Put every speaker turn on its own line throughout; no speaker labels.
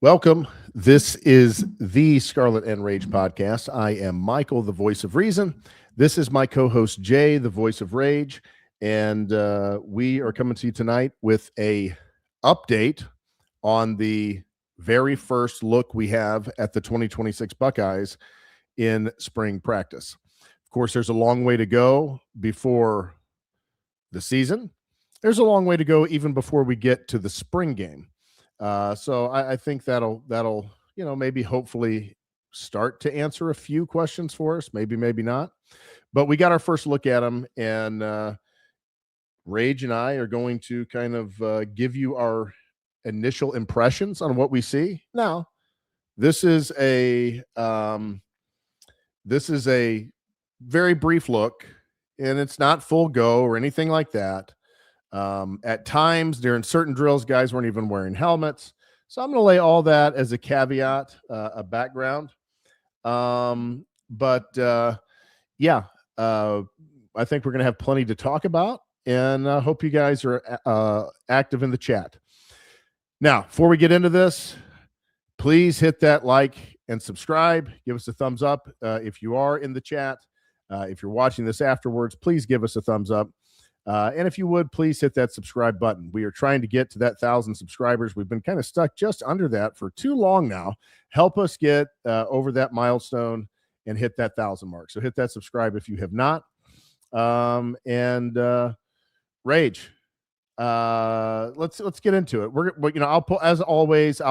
Welcome. This is the Scarlet and Rage podcast. I am Michael, the voice of reason. This is my co-host Jay, the voice of rage, and we are coming to you tonight with a update on the very first look we have at the 2026 Buckeyes in spring practice. Of course, there's a long way to go before the season. There's a long way to go even before we get to the spring game. So I think that'll maybe hopefully start to answer a few questions for us. Maybe not. But we got our first look at them, and Rage and I are going to kind of give you our initial impressions on what we see. Now, this is a very brief look, and it's not full go or anything like that. At times during certain drills, guys weren't even wearing helmets. So I'm going to lay all that as a caveat, a background. I think we're going to have plenty to talk about, and I hope you guys are active in the chat. Now, before we get into this, please hit that like and subscribe. Give us a thumbs up if you are in the chat. If you're watching this afterwards, please give us a thumbs up. And if you would, please hit that subscribe button. We are trying to get to that 1,000 subscribers. We've been kind of stuck just under that for too long now. Help us get over that milestone and hit that 1,000 mark. So hit that subscribe if you have not. Rage. Let's get into it. I'll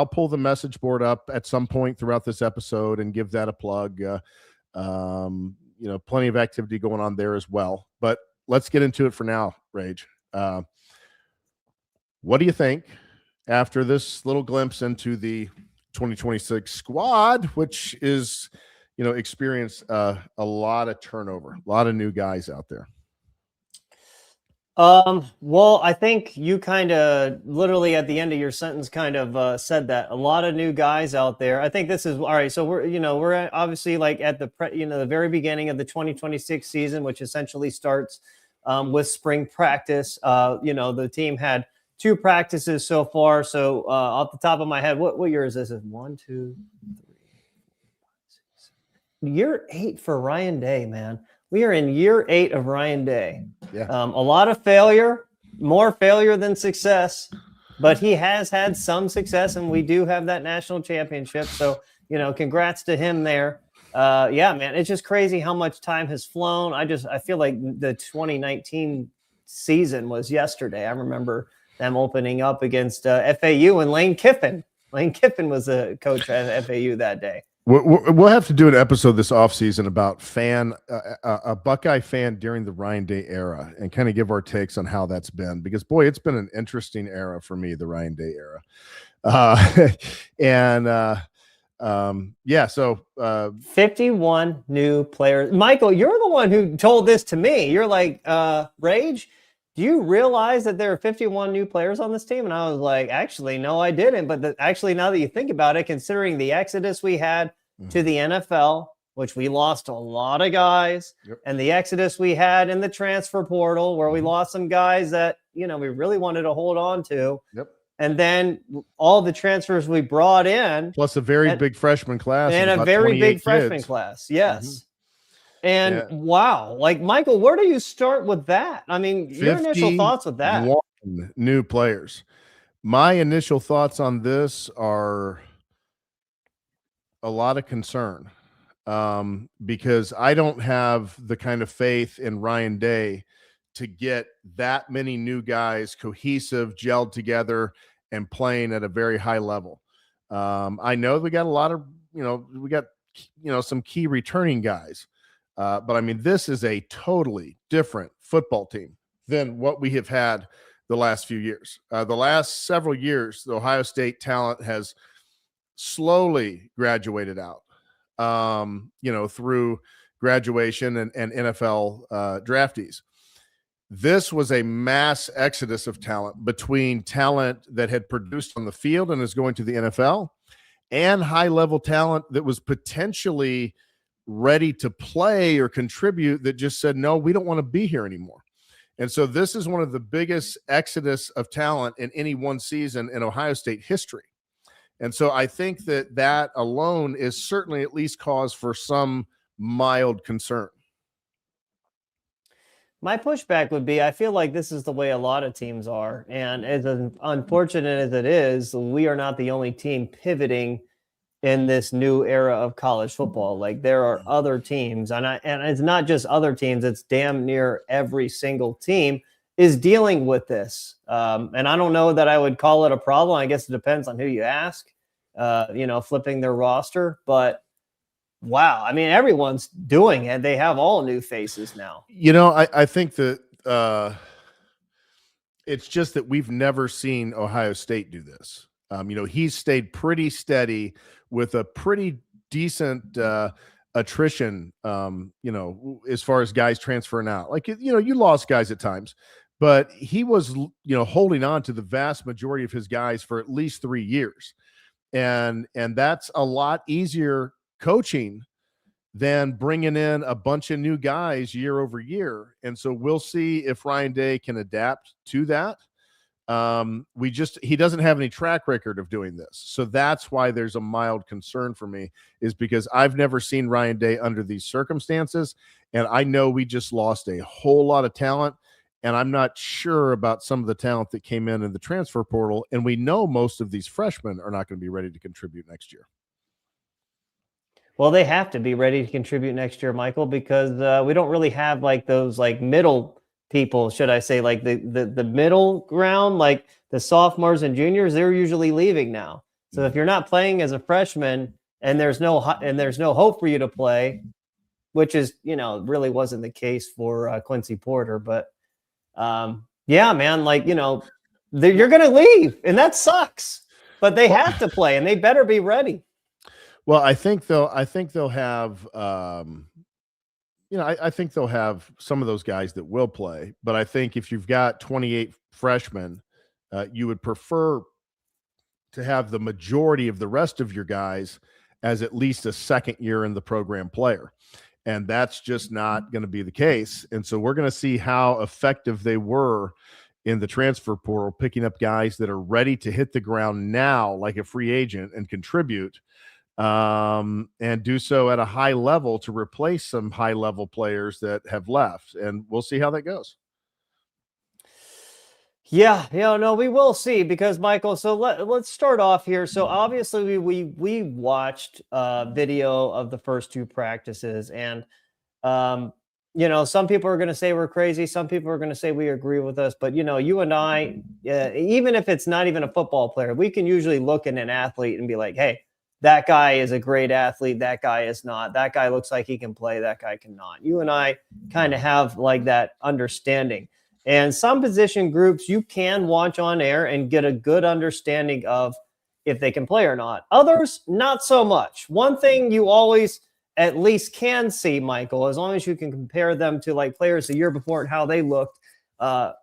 pull the message board up at some point throughout this episode and give that a plug. Plenty of activity going on there as well. But let's get into it for now, Rage. What do you think after this little glimpse into the 2026 squad, which is, experienced a lot of turnover, a lot of new guys out there?
Well, I think you kind of literally at the end of your sentence kind of said that a lot of new guys out there. I think this is all right. So we're obviously like at the very beginning of the 2026 season, which essentially starts with spring practice. The team had 2 practices so far. So off the top of my head, what year is this? Is 1, 2, 3, 4, 5, 6, 7. Year 8 for Ryan Day, man. We are in year 8 of Ryan Day.
Yeah.
A lot of failure, more failure than success, but he has had some success, and we do have that national championship. So, congrats to him there. Man, it's just crazy how much time has flown. I feel like the 2019 season was yesterday. I remember them opening up against FAU and Lane Kiffin. Lane Kiffin was a coach at FAU that day.
We'll have to do an episode this offseason about a Buckeye fan during the Ryan Day era and kind of give our takes on how that's been, because boy, it's been an interesting era for me, the Ryan Day era. So
51 new players. Michael, you're the one who told this to me. You're like, Rage, do you realize that there are 51 new players on this team? And I was like, actually, no, I didn't. But actually, now that you think about it, considering the exodus we had to the NFL, which we lost a lot of guys, and the exodus we had in the transfer portal, where we lost some guys that, we really wanted to hold on to. And then all the transfers we brought in.
Plus a very big freshman class.
And a very big freshman class. Yes. And wow, like Michael, where do you start with that? I mean, your initial thoughts with that?
New players. My initial thoughts on this are a lot of concern, because I don't have the kind of faith in Ryan Day to get that many new guys cohesive, gelled together, and playing at a very high level. I know we got a lot of, some key returning guys. But I mean, this is a totally different football team than what we have had the last few years. The last several years, the Ohio State talent has slowly graduated out, through graduation and NFL draftees. This was a mass exodus of talent, between talent that had produced on the field and is going to the NFL, and high-level talent that was potentially ready to play or contribute that just said, no, we don't want to be here anymore. And so this is one of the biggest exodus of talent in any one season in Ohio State history. And so I think that alone is certainly at least cause for some mild concern.
My pushback would be, I feel like this is the way a lot of teams are. And as unfortunate as it is, we are not the only team pivoting in this new era of college football. Like, there are other teams, and it's not just other teams, it's damn near every single team is dealing with this. And I don't know that I would call it a problem. I guess it depends on who you ask, flipping their roster. But wow, I mean, everyone's doing it. They have all new faces now.
I think that it's just that we've never seen Ohio State do this. He's stayed pretty steady with a pretty decent attrition, as far as guys transferring out. Like, you lost guys at times, but he was, holding on to the vast majority of his guys for at least 3 years. And that's a lot easier coaching than bringing in a bunch of new guys year over year. And so we'll see if Ryan Day can adapt to that. He doesn't have any track record of doing this. So that's why there's a mild concern for me, is because I've never seen Ryan Day under these circumstances. And I know we just lost a whole lot of talent, and I'm not sure about some of the talent that came in the transfer portal. And we know most of these freshmen are not going to be ready to contribute next year.
Well, they have to be ready to contribute next year, Michael, because we don't really have like those like middle people, should I say, like the middle ground, like the sophomores and juniors. They're usually leaving now. So if you're not playing as a freshman and there's no hope for you to play, which is, really wasn't the case for Quincy Porter. But yeah, man, like, you're going to leave, and that sucks. But they have to play, and they better be ready.
Well, I think they'll have, I think they'll have some of those guys that will play. But I think if you've got 28 freshmen, you would prefer to have the majority of the rest of your guys as at least a second year in the program player. And that's just not going to be the case. And so we're going to see how effective they were in the transfer portal, picking up guys that are ready to hit the ground now, like a free agent, and contribute. And do so at a high level to replace some high level players that have left. And we'll see how that goes.
Yeah, no, we will see, because Michael, so let's start off here. So obviously we watched video of the first two practices, and some people are going to say we're crazy. Some people are going to say we agree with us. But, you and I, even if it's not even a football player, we can usually look at an athlete and be like, hey, that guy is a great athlete. That guy is not. That guy looks like he can play. That guy cannot. You and I kind of have like that understanding. And some position groups you can watch on air and get a good understanding of if they can play or not. Others, not so much. One thing you always at least can see, Michael, as long as you can compare them to like players the year before and how they looked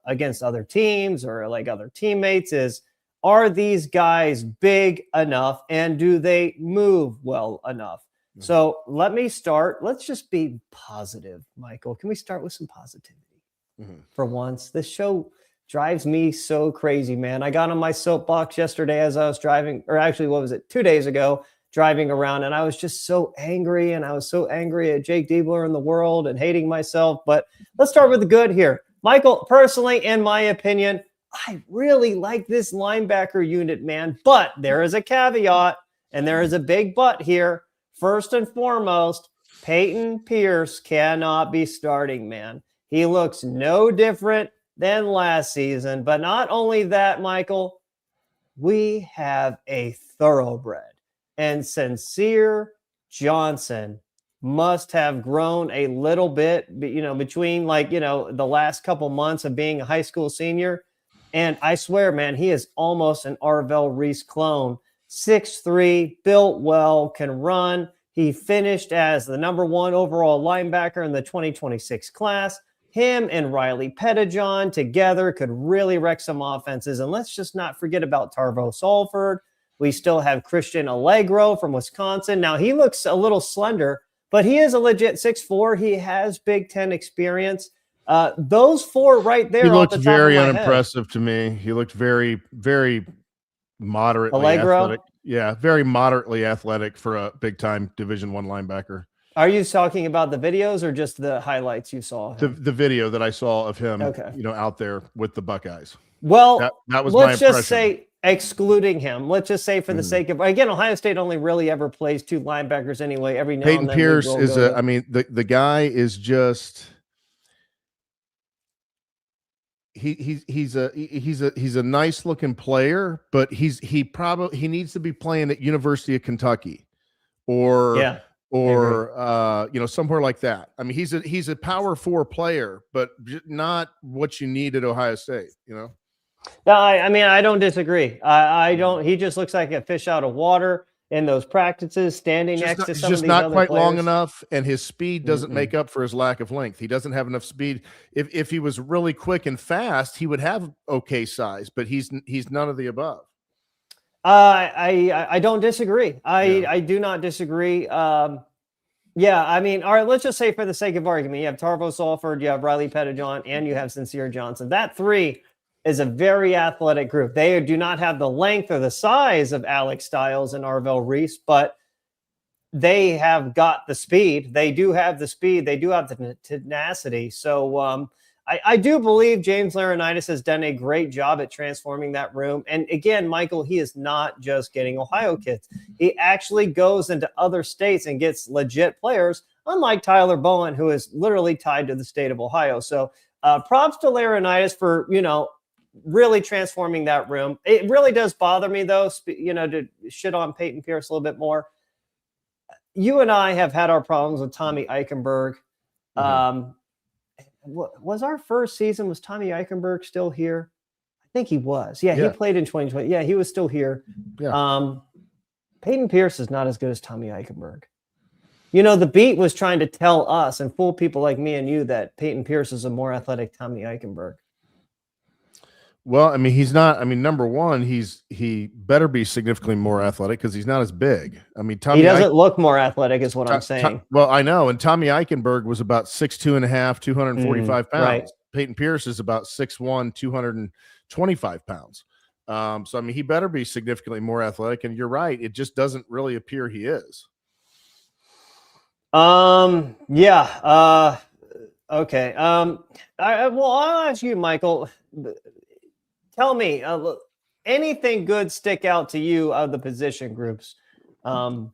against other teams or like other teammates, is, are these guys big enough, and do they move well enough? Mm-hmm. So let me start. Let's just be positive, Michael. Can we start with some positivity? Mm-hmm. For once, this show drives me so crazy, man. I got on my soapbox yesterday as I was driving, or actually, 2 days ago, driving around, and I was just so angry, and I was so angry at Jake Diebler and the world and hating myself. But let's start with the good here. Michael, personally, in my opinion, I really like this linebacker unit, man. But there is a caveat, and there is a big but here. First and foremost, Peyton Pierce cannot be starting, man. He looks no different than last season. But not only that, Michael, we have a thoroughbred. And Sincere Johnson must have grown a little bit, between the last couple months of being a high school senior. And I swear, man, he is almost an Arvell Reese clone. 6'3", built well, can run. He finished as the number 1 overall linebacker in the 2026 class. Him and Riley Pettijohn together could really wreck some offenses. And let's just not forget about Tarvo Salford. We still have Christian Allegro from Wisconsin. Now, he looks a little slender, but he is a legit 6'4". He has Big Ten experience. Those four right there.
He looked very unimpressive to me. He looked very, very moderately
Allegro.
athletic. Yeah, very moderately athletic for a big time Division I linebacker.
Are you talking about the videos or just the highlights you saw?
The video that I saw of him,
Okay.
out there with the Buckeyes.
Well,
That was my
let's just
impression.
say excluding him. Let's just say for the sake of, again, Ohio State only really ever plays two linebackers anyway. Every now
Peyton
and then
Pierce is the guy is just he's a nice looking player, but he needs to be playing at University of Kentucky or somewhere like that. I mean, he's a power 4 player, but not what you need at Ohio State,
No, I mean, I don't disagree. I don't. He just looks like a fish out of water in those practices, standing next to some of these other
quite
players.
long enough, and his speed doesn't make up for his lack of length. He doesn't have enough speed. If he was really quick and fast, he would have okay size, but he's none of the above.
I don't disagree. I do not disagree. Yeah, I mean, all right, let's just say for the sake of argument, you have Tarvo Salford, you have Riley Pettijohn, and you have Sincere Johnson. That 3 is a very athletic group. They do not have the length or the size of Alex Stiles and Arvell Reese, but they have got the speed. They do have the speed. They do have the tenacity. So I do believe James Laurinaitis has done a great job at transforming that room. And again, Michael, he is not just getting Ohio kids. He actually goes into other states and gets legit players, unlike Tyler Bowen, who is literally tied to the state of Ohio. So props to Laurinaitis for, really transforming that room. It really does bother me, though, to shit on Peyton Pierce a little bit more. You and I have had our problems with Tommy Eichenberg. Was our first season, was Tommy Eichenberg still here? I think he was. Yeah, he played in 2020. Yeah, he was still here. Yeah. Peyton Pierce is not as good as Tommy Eichenberg. The beat was trying to tell us and fool people like me and you that Peyton Pierce is a more athletic Tommy Eichenberg.
Well, I mean, he's not. I mean, number one, he better be significantly more athletic because he's not as big. I mean,
he doesn't look more athletic, is what I'm saying.
Well, I know. And Tommy Eichenberg was about 6'2.5", 245 pounds.
Right.
Peyton Pierce is about 6'1", 225 pounds. So I mean, he better be significantly more athletic. And you're right; it just doesn't really appear he is.
Yeah. Okay. I'll ask you, Michael. Tell me, anything good stick out to you of the position groups? But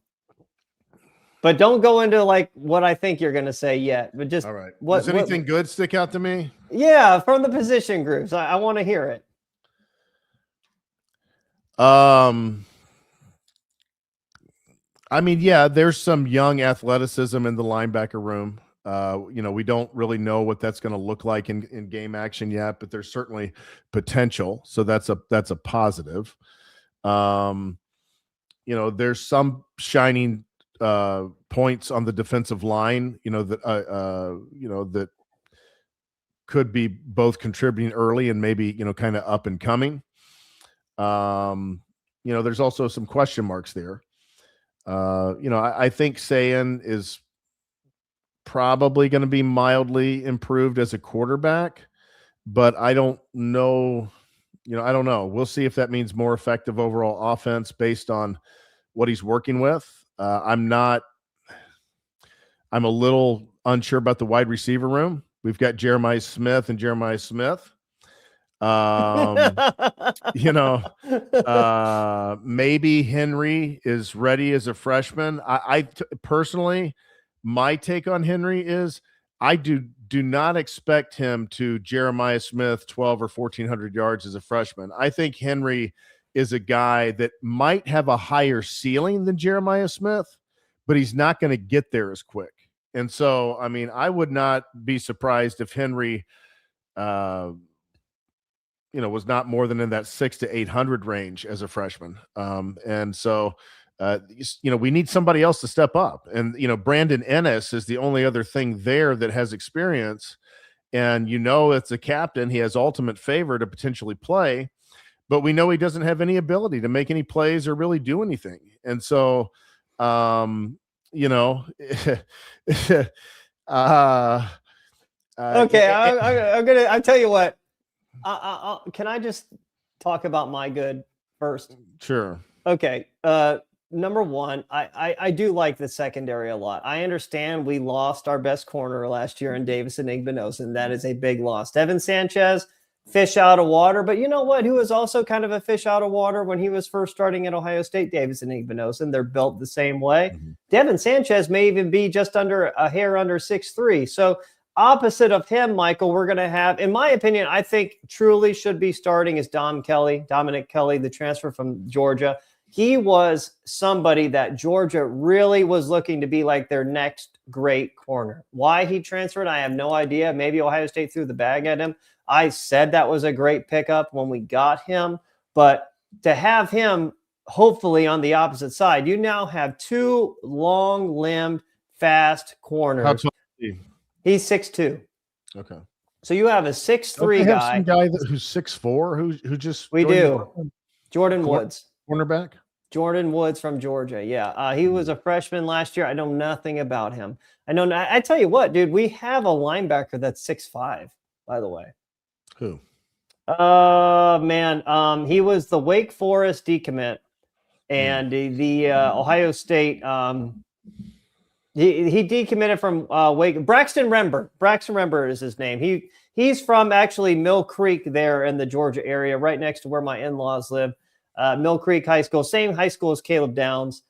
don't go into like what I think you're going to say yet. But just
all right. Does anything good stick out to me?
Yeah, from the position groups, I want to hear it.
I mean, yeah, there's some young athleticism in the linebacker room. We don't really know what that's going to look like in game action yet, but there's certainly potential. So that's a positive. There's some shining points on the defensive line, that could be both contributing early and maybe, kind of up and coming. There's also some question marks there. I think Sayan is probably going to be mildly improved as a quarterback, but I don't know. I don't know. We'll see if that means more effective overall offense based on what he's working with. I'm a little unsure about the wide receiver room. We've got Jeremiah Smith and Jeremiah Smith. Maybe Henry is ready as a freshman. I personally, my take on Henry is I do not expect him to Jeremiah Smith 12 or 1,400 yards as a freshman. I think Henry is a guy that might have a higher ceiling than Jeremiah Smith, but he's not going to get there as quick. And so, I mean, I would not be surprised if Henry, was not more than in that 600 to 800 range as a freshman. And so, we need somebody else to step up. And, Brandon Ennis is the only other thing there that has experience. And, it's a captain. He has ultimate favor to potentially play, but we know he doesn't have any ability to make any plays or really do anything. And so, okay.
I'll tell you what, can I just talk about my good first?
Sure.
Okay. Number one, I do like the secondary a lot. I understand we lost our best corner last year in Davison Igbinosun. That is a big loss. Devin Sanchez, fish out of water. But you know what? Who was also kind of a fish out of water when he was first starting at Ohio State? Davison Igbinosun. They're built the same way.
Mhm.
Devin Sanchez may even be just under a hair under 6'3". So opposite of him, Michael, we're going to have, in my opinion, I think truly should be starting is Dominic Kelly, the transfer from Georgia. He was somebody that Georgia really was looking to be like their next great corner. Why he transferred, I have no idea. Maybe Ohio State threw the bag at him. I said that was a great pickup when we got him. But to have him hopefully on the opposite side, you now have two long-limbed, fast corners.
How tall is he?
He's 6'2".
Okay.
So you have a 6'3" guy.
Some guy who's 6'4", who just
We do. Jordan Woods.
Cornerback?
Jordan Woods from Georgia. Yeah. He was a freshman last year. I know nothing about him. I tell you what, dude, we have a linebacker that's 6'5", by the way.
Who?
Man. He was the Wake Forest decommit and the Ohio State. He decommitted from Wake. Braxton Rember is his name. He's from actually Mill Creek there in the Georgia area, right next to where my in-laws live. Mill Creek High School, same high school as Caleb Downs.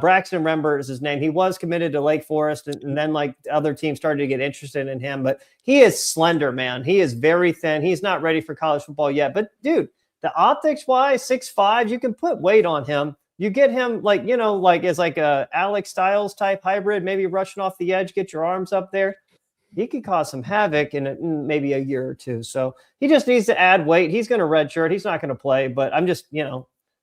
Braxton Rember is his name. He was committed to Lake Forest, and then like other teams started to get interested in him. But he is slender, man. He is very thin. He's not ready for college football yet. But dude, the optics-wise, 6'5", you can put weight on him. You get him as like a Alex Styles type hybrid, maybe rushing off the edge, get your arms up there. He could cause some havoc in maybe a year or two. So he just needs to add weight. He's going to redshirt. He's not going to play, but I'm just,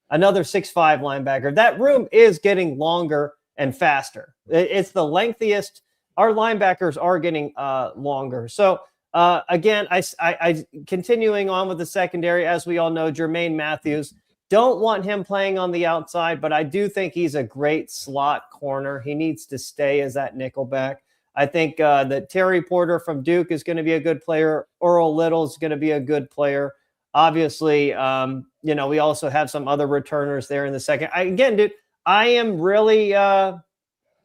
another 6'5" linebacker. That room is getting longer and faster. It's the lengthiest. Our linebackers are getting longer. So again, I continuing on with the secondary, as we all know, Jermaine Matthews. Don't want him playing on the outside, but I do think he's a great slot corner. He needs to stay as that nickelback. I think that Terry Porter from Duke is going to be a good player. Earl Little is going to be a good player. Obviously, we also have some other returners there in the second. Dude, I am really, I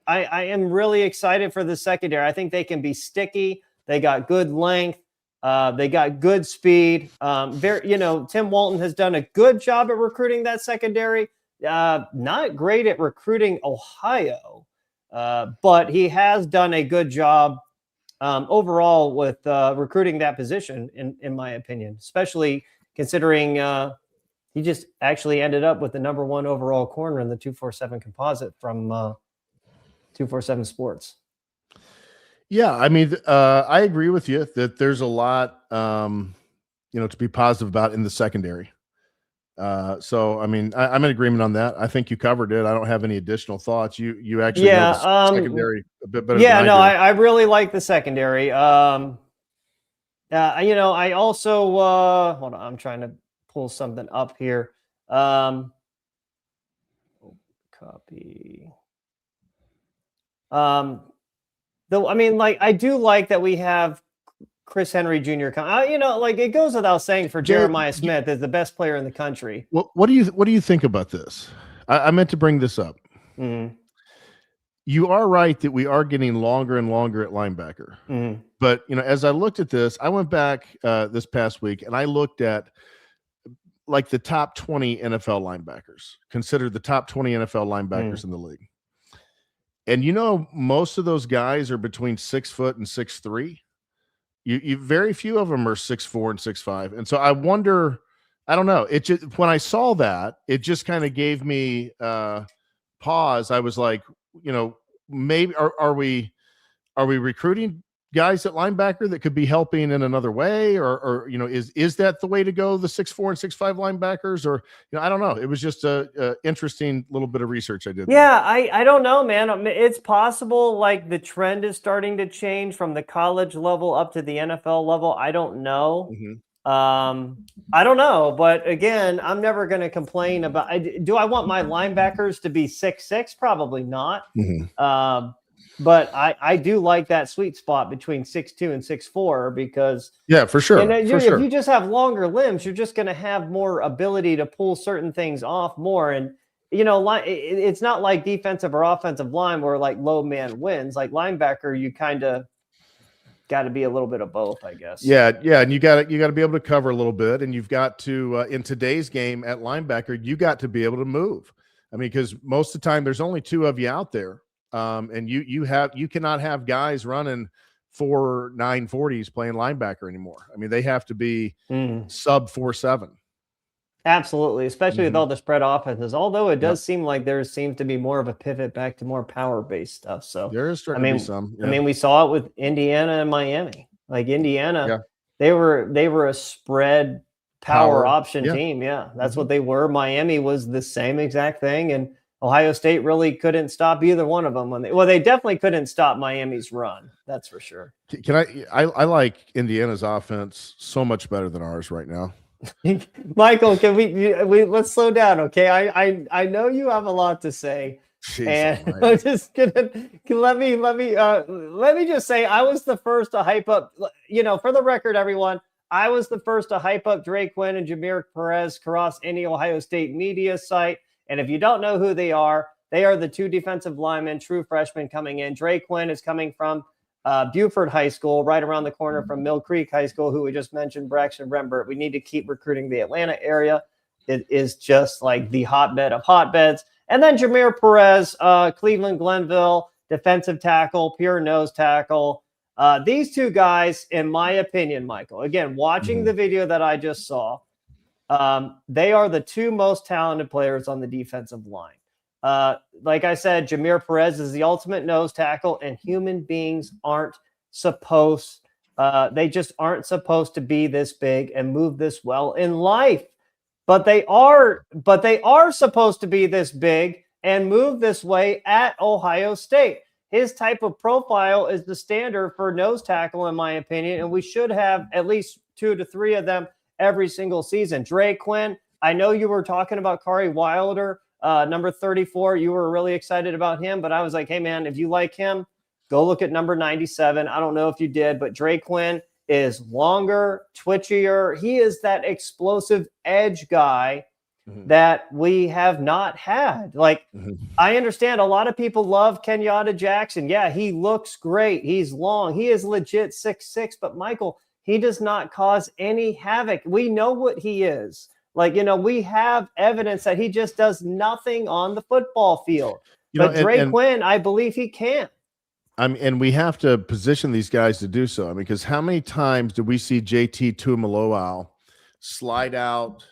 am really excited for the secondary. I think they can be sticky. They got good length. They got good speed. Tim Walton has done a good job at recruiting that secondary. Not great at recruiting Ohio, but he has done a good job overall with recruiting that position, in my opinion, especially considering he just actually ended up with the number 1 overall corner in the 247 composite from 247 Sports.
Yeah, I mean, I agree with you that there's a lot, to be positive about in the secondary. So, I mean, I'm in agreement on that. I think you covered it. I don't have any additional thoughts. You actually know the secondary a bit better.
Yeah, no, I really like the secondary. I also hold on. I'm trying to pull something up here. Copy. Though, I mean, I do like that we have Chris Henry Jr. It goes without saying for Jeremiah Smith is the best player in the country.
What do you think about this? I meant to bring this up.
Mm-hmm.
You are right that we are getting longer and longer at linebacker.
Mm-hmm.
But, as I looked at this, I went back this past week and I looked at the top 20 NFL linebackers, considered the top 20 NFL linebackers in the league. And most of those guys are between 6 foot and 6'3". You very few of them are 6'4" and 6'5". And so I wonder, I don't know. It just, when I saw that, it just kind of gave me pause. I was like, maybe are we recruiting guys at linebacker that could be helping in another way, or is that the way to go, the 6'4" and 6'5" linebackers, or I don't know. It was just a interesting little bit of research I did.
Yeah, I don't know, man. It's possible the trend is starting to change from the college level up to the NFL level. I don't know.
Mm-hmm.
I don't know, but again, I'm never going to complain about. Do I want my linebackers to be 6'6"? Probably not.
Mm-hmm.
But I do like that sweet spot between 6'2" and 6'4", because
for sure.
If you just have longer limbs, you're just going to have more ability to pull certain things off more. And it's not like defensive or offensive line where like low man wins. Like linebacker, you kind of got to be a little bit of both, I guess.
Yeah, and you got to be able to cover a little bit, and you've got to in today's game at linebacker, you got to be able to move. I mean, because most of the time there's only 2 of you out there, and you cannot have guys running 4 940s playing linebacker anymore. I mean, they have to be sub 4.7.
Absolutely, especially with all the spread offenses. Although it does seem like there seems to be more of a pivot back to more power-based stuff. So
there is starting to be some.
I mean, we saw it with Indiana and Miami. Like Indiana, they were a spread power option team. Yeah, that's what they were. Miami was the same exact thing, and Ohio State really couldn't stop either one of them they definitely couldn't stop Miami's run. That's for sure.
Can I like Indiana's offense so much better than ours right now.
Michael, can we let's slow down, okay? I know you have a lot to say.
Jeez,
and I'm just gonna let me just say I was the first to hype up, for the record, everyone, I was the first to hype up Drake Quinn and Jameer Perez across any Ohio State media site. And if you don't know who they are the 2 defensive linemen, true freshmen coming in. Drake Quinn is coming from Buford High School, right around the corner from Mill Creek High School, who we just mentioned, Braxton Rembert. We need to keep recruiting the Atlanta area. It is just like the hotbed of hotbeds. And then Jameer Perez, Cleveland Glenville, defensive tackle, pure nose tackle. These 2 guys, in my opinion, Michael, again, watching the video that I just saw, they are the 2 most talented players on the defensive line. Like I said, Jameer Perez is the ultimate nose tackle, and human beings aren't supposed, they just aren't supposed to be this big and move this well in life. But they are supposed to be this big and move this way at Ohio State. His type of profile is the standard for nose tackle, in my opinion, and we should have at least 2 to 3 of them every single season. Drake Quinn, I know you were talking about Kari Wilder, number 34. You were really excited about him, but I was like, hey, man, if you like him, go look at number 97. I don't know if you did, but Drake Quinn is longer, twitchier. He is that explosive edge guy that we have not had. Like, I understand a lot of people love Kenyatta Jackson. Yeah, he looks great. He's long. He is legit 6'6", but Michael, he does not cause any havoc. We know what he is. Like, we have evidence that he just does nothing on the football field. But Drake Quinn, I believe he can.
And we have to position these guys to do so. I mean, because how many times do we see JT Tuimoloau slide out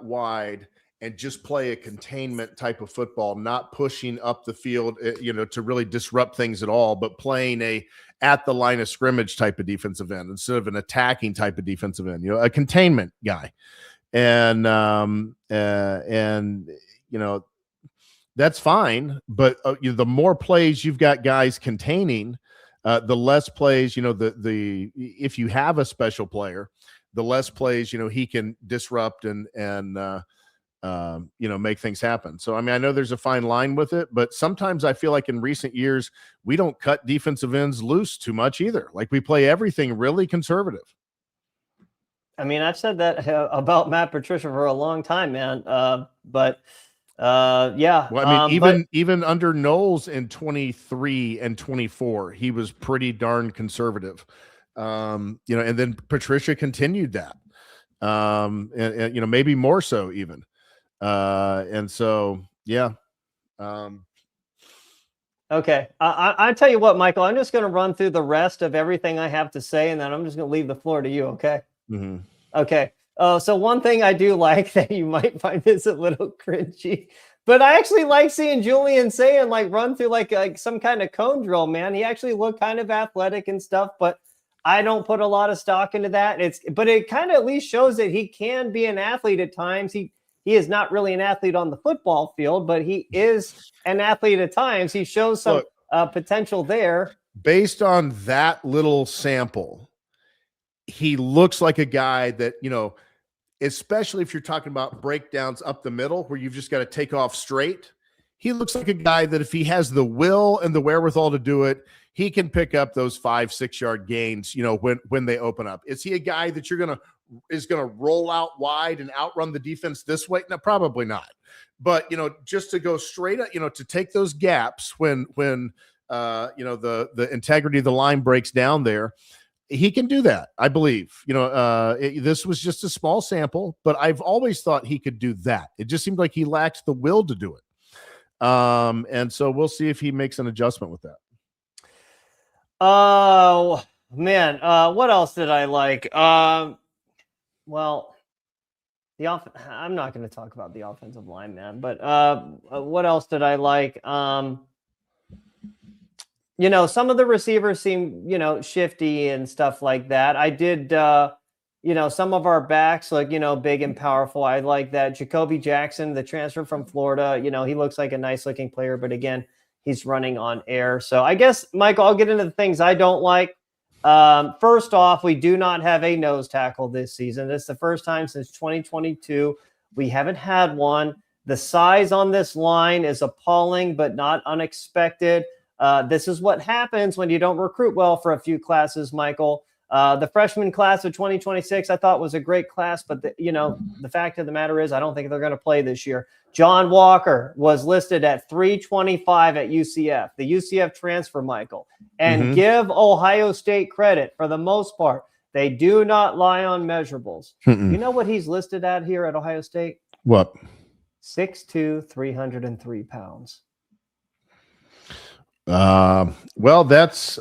wide and just play a containment type of football, not pushing up the field, to really disrupt things at all, but playing a at the line of scrimmage type of defensive end instead of an attacking type of defensive end, a containment guy. And that's fine. But the more plays you've got guys containing, the less plays, if you have a special player, the less plays, he can disrupt and make things happen. So, I mean, I know there's a fine line with it, but sometimes I feel like in recent years, we don't cut defensive ends loose too much either. Like, we play everything really conservative.
I mean, I've said that about Matt Patricia for a long time, man. Yeah.
Well, I mean, even under Knowles in 23 and 24, he was pretty darn conservative. And then Patricia continued that, and maybe more so even. And so, yeah.
Okay. I tell you what, Michael, I'm just going to run through the rest of everything I have to say, and then I'm just going to leave the floor to you. Okay. Okay. So one thing I do like that you might find is a little cringy, but I actually like seeing Julian saying like run through like some kind of cone drill, man. He actually looked kind of athletic and stuff, but I don't put a lot of stock into that. But it kind of at least shows that he can be an athlete at times. He is not really an athlete on the football field, but he is an athlete at times. He shows some potential there.
Based on that little sample, he looks like a guy that, especially if you're talking about breakdowns up the middle where you've just got to take off straight. He looks like a guy that if he has the will and the wherewithal to do it, he can pick up those 5-6 yard gains, when they open up. Is he a guy that you're going to is going to roll out wide and outrun the defense this way? No, probably not. But, just to go straight up, to take those gaps when the integrity of the line breaks down there, he can do that, I believe. This was just a small sample, but I've always thought he could do that. It just seemed like he lacks the will to do it. And so we'll see if he makes an adjustment with that.
Oh, man. What else did I like? Well, I'm not going to talk about the offensive line, man, but what else did I like? Some of the receivers seem, shifty and stuff like that. I did, some of our backs look, big and powerful. I like that. Jacoby Jackson, the transfer from Florida, he looks like a nice looking player, but again, he's running on air. So I guess, Michael, I'll get into the things I don't like. First off, we do not have a nose tackle this season. It's the first time since 2022. We haven't had one. The size on this line is appalling, but not unexpected. This is what happens when you don't recruit well for a few classes, Michael. The freshman class of 2026, I thought was a great class, but the fact of the matter is I don't think they're going to play this year. John Walker was listed at 325 at UCF, the UCF transfer, Michael. And give Ohio State credit, for the most part, they do not lie on measurables. You know what he's listed at here at Ohio State?
What?
6'2", 303 pounds.
Well, that's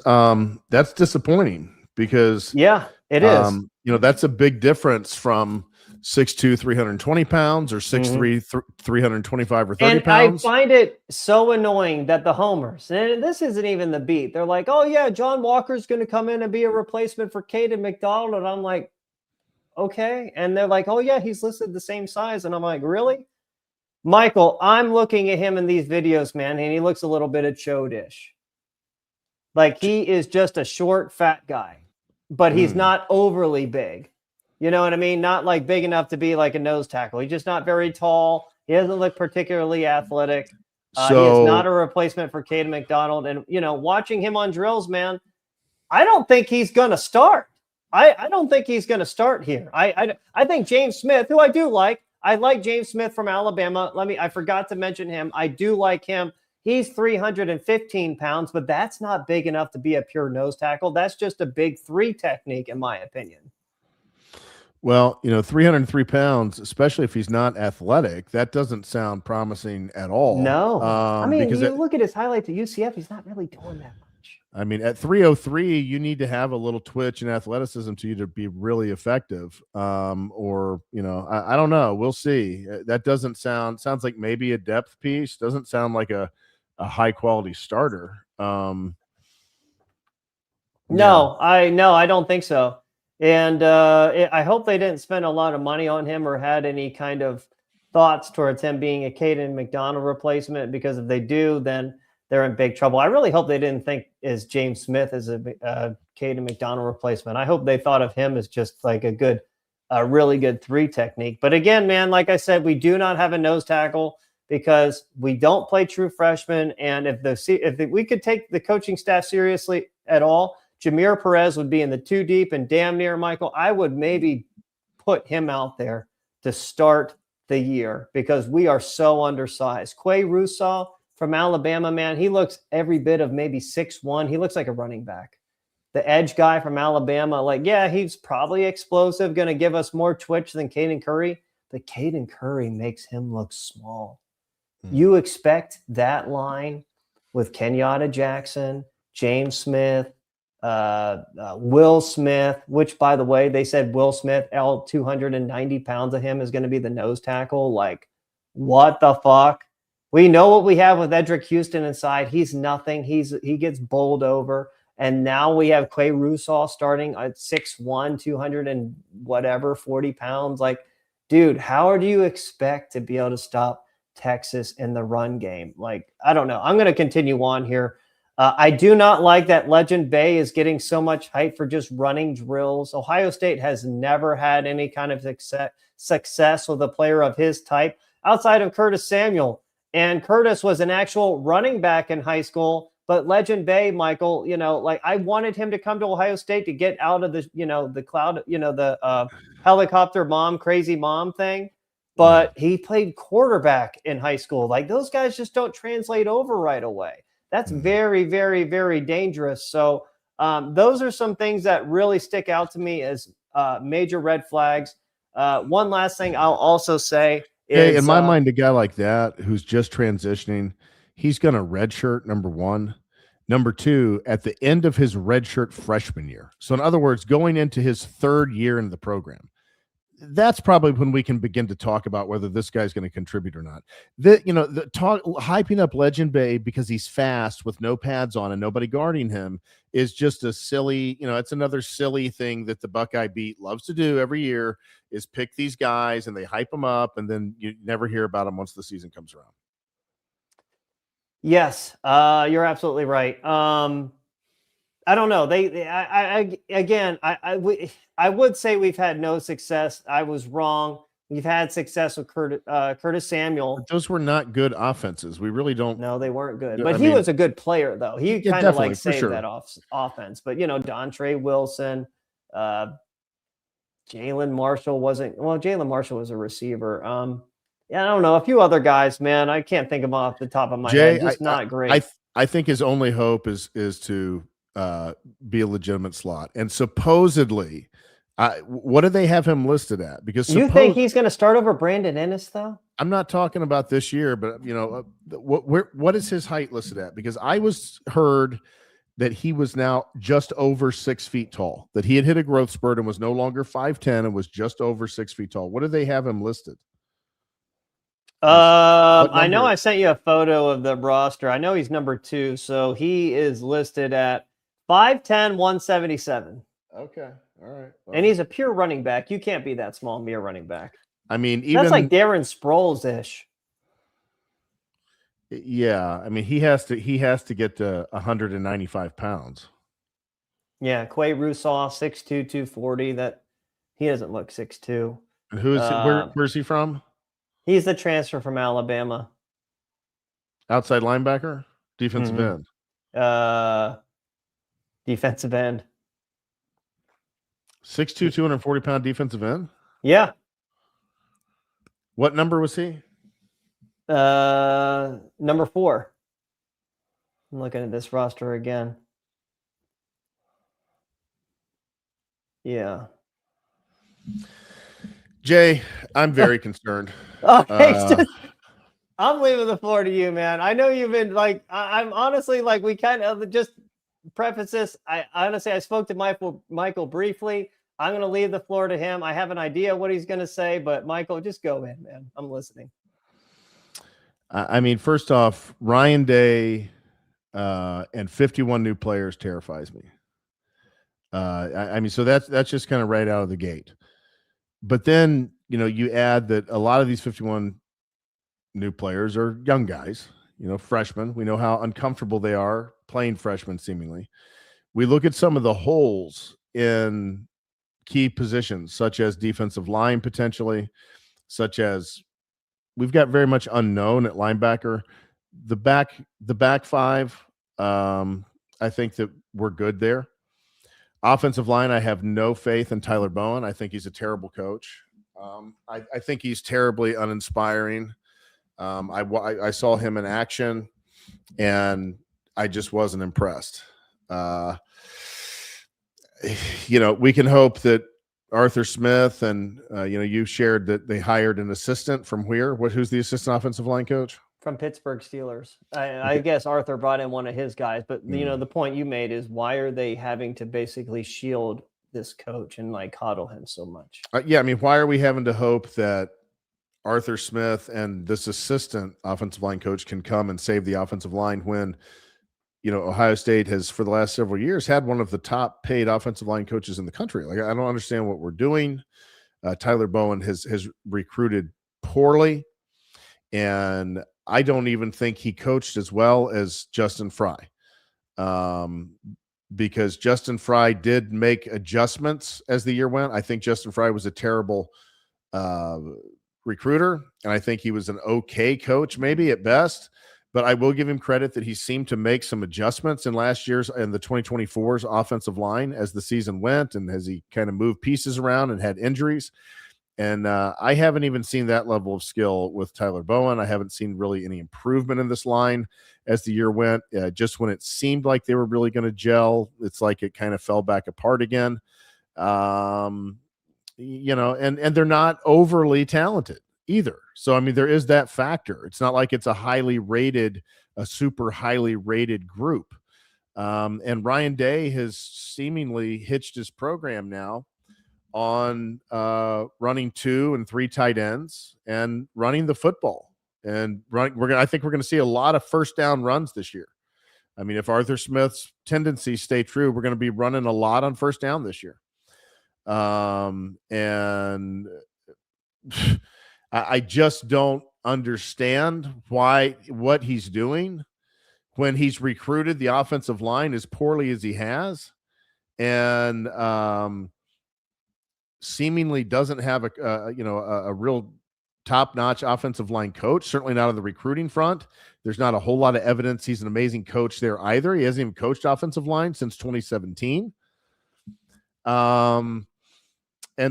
disappointing because
it is.
That's a big difference from 6'2", 320 pounds or 6'3", 325 or 30 pounds.
I find it so annoying that the homers, and this isn't even the beat, they're like, oh yeah, John Walker's going to come in and be a replacement for Caden McDonald. And I'm like, okay. And they're like, oh yeah, he's listed the same size. And I'm like, really? Michael, I'm looking at him in these videos, man, and he looks a little bit of chodish. Like he is just a short, fat guy, but he's not overly big. You know what I mean? Not like big enough to be like a nose tackle. He's just not very tall. He doesn't look particularly athletic. He is not a replacement for Caden McDonald. And, watching him on drills, man, I don't think he's going to start. I don't think he's going to start here. I think James Smith, who I do like, I like James Smith from Alabama. I forgot to mention him. I do like him. He's 315 pounds, but that's not big enough to be a pure nose tackle. That's just a big three technique, in my opinion.
Well, 303 pounds, especially if he's not athletic, that doesn't sound promising at all.
No. Because you look at his highlights at UCF, he's not really doing that much.
At 303, you need to have a little twitch and athleticism to you to be really effective. I don't know. We'll see. That sounds like maybe a depth piece. Doesn't sound like a high quality starter.
No, I don't think so. And I hope they didn't spend a lot of money on him or had any kind of thoughts towards him being a Caden McDonald replacement, because if they do, then they're in big trouble. I really hope they didn't think as James Smith as a Caden McDonald replacement. I hope they thought of him as just like a really good three technique. But again, man, like I said, we do not have a nose tackle because we don't play true freshmen. And if we could take the coaching staff seriously at all, Jameer Perez would be in the two deep, and damn near, Michael, I would maybe put him out there to start the year because we are so undersized. Quay Russaw from Alabama, man, he looks every bit of maybe 6'1". He looks like a running back. The edge guy from Alabama, he's probably explosive, going to give us more twitch than Caden Curry, but Caden Curry makes him look small. You expect that line with Kenyatta Jackson, James Smith, Will Smith, which, by the way, they said Will Smith, 290 pounds of him is going to be the nose tackle. Like, what the fuck? We know what we have with Edric Houston inside. He's nothing. He gets bowled over. And now we have Quay Russaw starting at 6'1", 200 and whatever, 40 pounds. Like, dude, how do you expect to be able to stop Texas in the run game? Like, I don't know. I'm going to continue on here. I do not like that Legend Bay is getting so much hype for just running drills. Ohio State has never had any kind of success with a player of his type outside of Curtis Samuel. And Curtis was an actual running back in high school But Legend Bay, Michael, like I wanted him to come to Ohio State to get out of the, the cloud, the helicopter mom, crazy mom thing. But he played quarterback in high school. Like those guys just don't translate over right away. That's very, very, very dangerous. So those are some things that really stick out to me as major red flags. One last thing I'll also say is,
in my mind, a guy like that who's just transitioning, he's going to redshirt, number one. Number two, at the end of his redshirt freshman year. So in other words, going into his third year in the program, that's probably when we can begin to talk about whether this guy's going to contribute or not. The hyping up Legend Bay because he's fast with no pads on and nobody guarding him is just a silly, it's another silly thing that the Buckeye Beat loves to do every year, is pick these guys and they hype them up and then you never hear about them once the season comes around.
Yes, you're absolutely right. I don't know. I would say we've had no success. I was wrong. We've had success with Curtis Samuel.
But those were not good offenses. We really don't.
No, they weren't good. But he was a good player, though. He kind of like saved that offense. But Dontre Wilson, Jalen Marshall wasn't. Well, Jalen Marshall was a receiver. Yeah, I don't know. A few other guys, man. I can't think of them off the top of my head. Just not great.
I think his only hope is to be a legitimate slot. And supposedly, what do they have him listed at? Because
you think he's going to start over Brandon Ennis, though?
I'm not talking about this year, but what is his height listed at? Because I heard that he was now just over 6 feet tall, that he had hit a growth spurt and was no longer 5'10" and was just over 6 feet tall. What do they have him listed?
I know I sent you a photo of the roster. I know he's number 2, so he is listed at 5'10", 177.
Okay. All right.
Well, and he's a pure running back. You can't be that small, mere running back.
I mean,
that's like Darren Sproles-ish.
Yeah. I mean, he has to get to 195 pounds.
Yeah. Quay Russaw, 6'2", 240. That he doesn't look 6'2".
And where's he from?
He's the transfer from Alabama.
Outside linebacker? Defensive end?
Defensive end.
6'2", 240-pound defensive end?
Yeah.
What number was he?
Number 4. I'm looking at this roster again. Yeah.
Jay, I'm very concerned.
Okay, I'm leaving the floor to you, man. I know you've been like, I'm honestly like, we kind of just preface this. I spoke to Michael briefly. I'm going to leave the floor to him. I have an idea what he's going to say, but Michael, just go in, man. I'm listening.
I mean, first off, Ryan Day and 51 new players terrifies me. I mean, so that's just kind of right out of the gate. But then, you add that a lot of these 51 new players are young guys, freshmen. We know how uncomfortable they are playing freshmen, seemingly. We look at some of the holes in key positions, such as defensive line potentially, such as we've got very much unknown at linebacker. The back five, I think that we're good there. Offensive line, I have no faith in Tyler Bowen. I think he's a terrible coach. I think he's terribly uninspiring. I saw him in action, and I just wasn't impressed. We can hope that Arthur Smith and, you shared that they hired an assistant from where? Who's the assistant offensive line coach?
From Pittsburgh Steelers. I guess Arthur brought in one of his guys, but the point you made is, why are they having to basically shield this coach and like coddle him so much?
Yeah. I mean, why are we having to hope that Arthur Smith and this assistant offensive line coach can come and save the offensive line when, Ohio State has for the last several years had one of the top paid offensive line coaches in the country? Like, I don't understand what we're doing. Tyler Bowen has recruited poorly, and I don't even think he coached as well as Justin Fry, because Justin Fry did make adjustments as the year went. I think Justin Fry was a terrible recruiter, and I think he was an okay coach, maybe at best. but I will give him credit that he seemed to make some adjustments in last year's and the 2024's offensive line as the season went, and as he kind of moved pieces around and had injuries. And I haven't even seen that level of skill with Tyler Bowen. I haven't seen really any improvement in this line as the year went. Just when it seemed like they were really going to gel, it's like it kind of fell back apart again. And they're not overly talented either. So, I mean, there is that factor. It's not like it's a super highly rated group. And Ryan Day has seemingly hitched his program now on running 2 and 3 tight ends and running the football. And I think we're going to see a lot of first down runs this year. I mean, if Arthur Smith's tendencies stay true, we're going to be running a lot on first down this year. And I just don't understand what he's doing when he's recruited the offensive line as poorly as he has, and seemingly doesn't have a real top-notch offensive line coach, certainly not on the recruiting front. There's not a whole lot of evidence he's an amazing coach there either. He hasn't even coached offensive line since 2017. And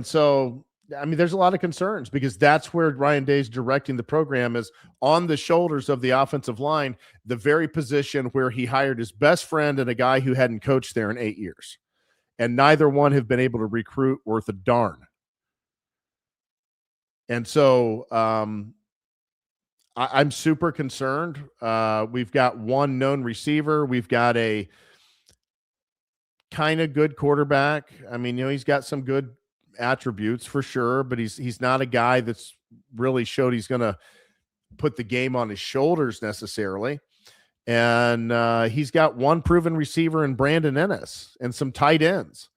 so, I mean, there's a lot of concerns because that's where Ryan Day's directing the program, is on the shoulders of the offensive line, the very position where he hired his best friend and a guy who hadn't coached there in 8 years. And neither one have been able to recruit worth a darn. And so I'm super concerned. We've got one known receiver. We've got a kind of good quarterback. I mean, he's got some good attributes for sure, but he's not a guy that's really showed he's going to put the game on his shoulders necessarily. And he's got one proven receiver in Brandon Ennis and some tight ends.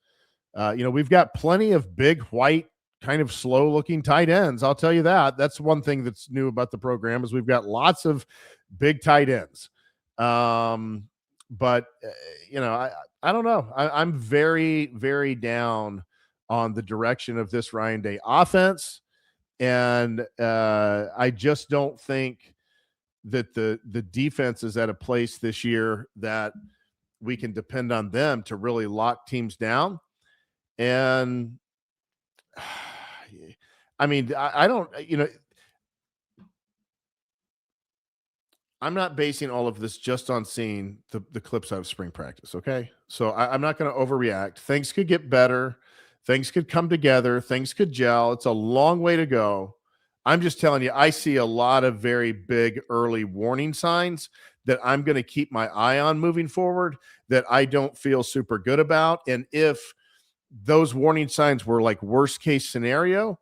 We've got plenty of big, white, kind of slow-looking tight ends. I'll tell you that. That's one thing that's new about the program, is we've got lots of big tight ends. I don't know. I'm very, very down on the direction of this Ryan Day offense. And I just don't think that the defense is at a place this year that we can depend on them to really lock teams down. And I mean, I don't, I'm not basing all of this just on seeing the clips out of spring practice. Okay. So I'm not going to overreact. Things could get better. Things could come together. Things could gel. It's a long way to go. I'm just telling you, I see a lot of very big early warning signs that I'm going to keep my eye on moving forward that I don't feel super good about. And if those warning signs were like worst case scenario,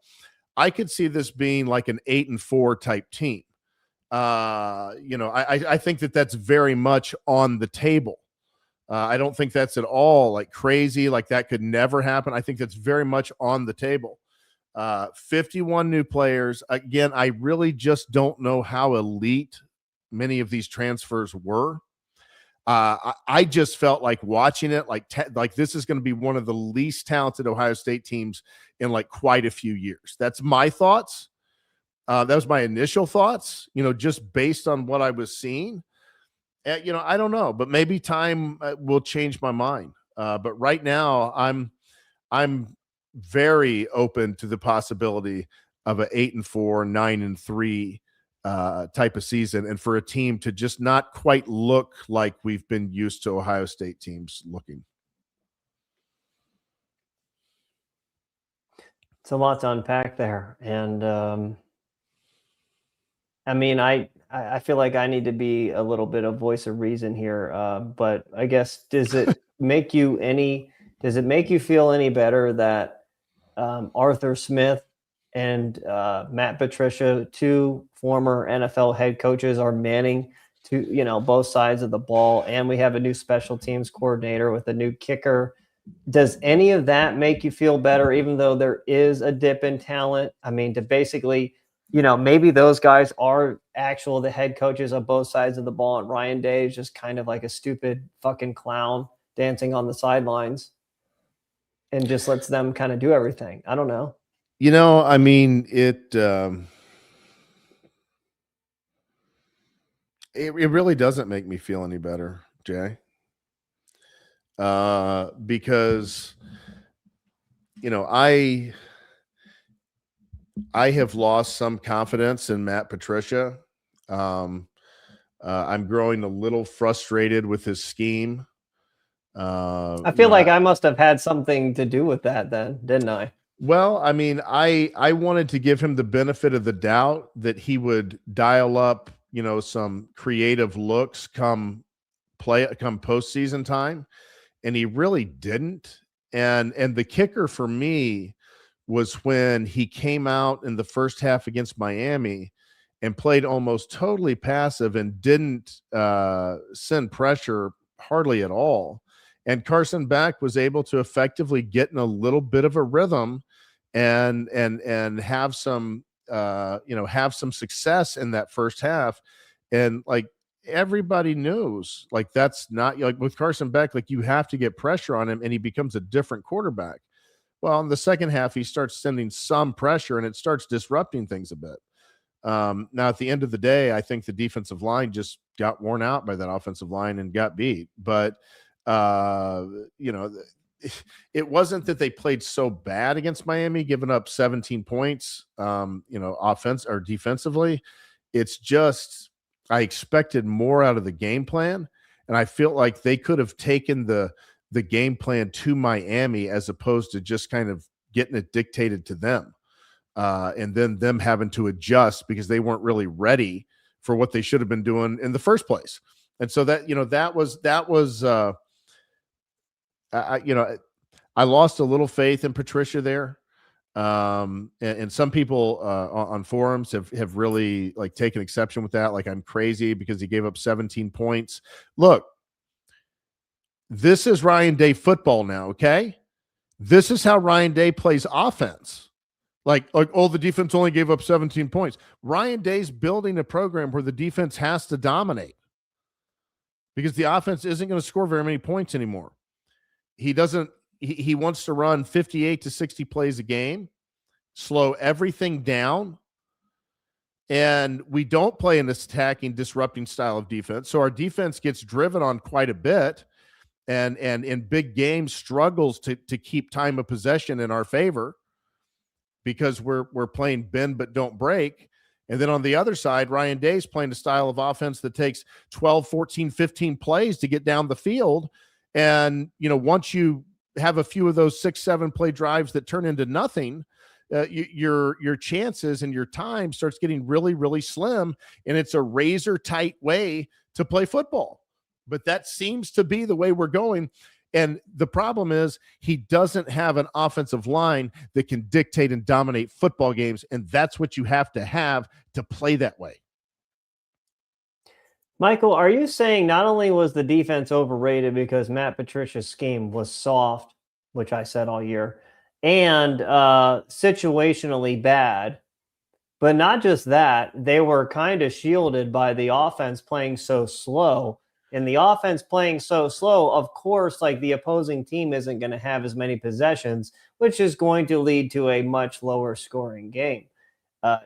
I could see this being like an 8-4 type team. I think that that's very much on the table. I don't think that's at all like crazy, like that could never happen. I think that's very much on the table. 51 new players. Again, I really just don't know how elite many of these transfers were. I just felt like watching it, like this is going to be one of the least talented Ohio State teams in like quite a few years. That's my thoughts. That was my initial thoughts, just based on what I was seeing. I don't know, but maybe time will change my mind. But right now, I'm very open to the possibility of a 8-4, 9-3 type of season, and for a team to just not quite look like we've been used to Ohio State teams looking.
It's a lot to unpack there. And I mean, I feel like I need to be a little bit of voice of reason here. But I guess, does it make you feel any better that Arthur Smith and Matt Patricia, two former NFL head coaches, are manning to, both sides of the ball, and we have a new special teams coordinator with a new kicker? Does any of that make you feel better, even though there is a dip in talent? I mean, to basically, maybe those guys are the head coaches of both sides of the ball, and Ryan Day is just kind of like a stupid fucking clown dancing on the sidelines and just lets them kind of do everything. I don't know.
I mean, it really doesn't make me feel any better, Jay. Because I have lost some confidence in Matt Patricia. Um, I'm growing a little frustrated with his scheme.
I feel like I must have had something to do with that then, didn't I?
Well, I mean, I wanted to give him the benefit of the doubt that he would dial up, some creative looks come postseason time, and he really didn't. And the kicker for me was when he came out in the first half against Miami and played almost totally passive and didn't send pressure hardly at all. And Carson Beck was able to effectively get in a little bit of a rhythm and have some have some success in that first half. And like everybody knows, like that's not like with Carson Beck, like you have to get pressure on him and he becomes a different quarterback. Well, in the second half, he starts sending some pressure and it starts disrupting things a bit. Now, at the end of the day, I think the defensive line just got worn out by that offensive line and got beat. But, it wasn't that they played so bad against Miami, giving up 17 points, offense or defensively. It's just I expected more out of the game plan, and I feel like they could have taken the game plan to Miami as opposed to just kind of getting it dictated to them. And then them having to adjust because they weren't really ready for what they should have been doing in the first place. And so that was I lost a little faith in Patricia there. And some people on forums have really like taken exception with that. Like I'm crazy because he gave up 17 points. Look, this is Ryan Day football now. Okay. This is how Ryan Day plays offense. Like, oh, the defense only gave up 17 points. Ryan Day's building a program where the defense has to dominate because the offense isn't going to score very many points anymore. He wants to run 58 to 60 plays a game, slow everything down, and we don't play in this attacking, disrupting style of defense. So our defense gets driven on quite a bit and in big games struggles to keep time of possession in our favor because we're playing bend but don't break. And then on the other side, Ryan Day's playing a style of offense that takes 12, 14, 15 plays to get down the field. And, once you have a few of those 6-7 play drives that turn into nothing, your chances and your time starts getting really, really slim. And it's a razor tight way to play football. But that seems to be the way we're going. And the problem is he doesn't have an offensive line that can dictate and dominate football games. And that's what you have to play that way.
Michael, are you saying not only was the defense overrated because Matt Patricia's scheme was soft, which I said all year, and situationally bad, but not just that, they were kind of shielded by the offense playing so slow. And the offense playing so slow, of course, like the opposing team isn't going to have as many possessions, which is going to lead to a much lower scoring game.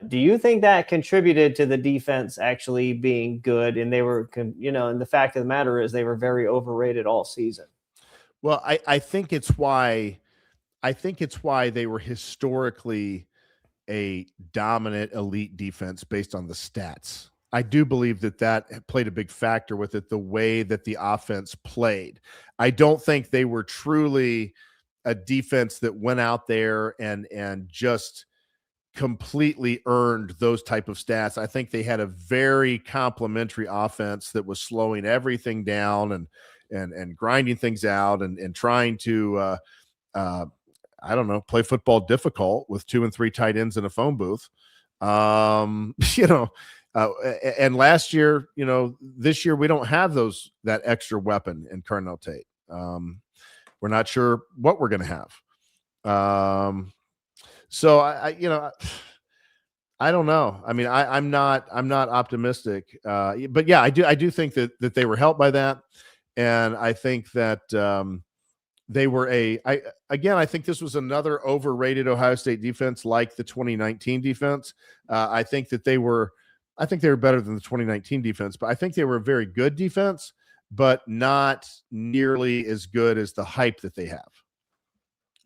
Do you think that contributed to the defense actually being good? And they were, and the fact of the matter is they were very overrated all season.
Well, I think it's why they were historically a dominant elite defense based on the stats. I do believe that played a big factor with it, the way that the offense played. I don't think they were truly a defense that went out there and just completely earned those type of stats. I think they had a very complimentary offense that was slowing everything down and grinding things out and trying to I don't know, play football difficult with 2 and 3 tight ends in a phone booth. And last year, this year we don't have that extra weapon in Carnell Tate. We're not sure what we're going to have. So I don't know. I mean, I'm not optimistic. But yeah, I do think that they were helped by that. And I think that they were I think this was another overrated Ohio State defense like the 2019 defense. I think that they were I think they were better than the 2019 defense, but I think they were a very good defense, but not nearly as good as the hype that they have.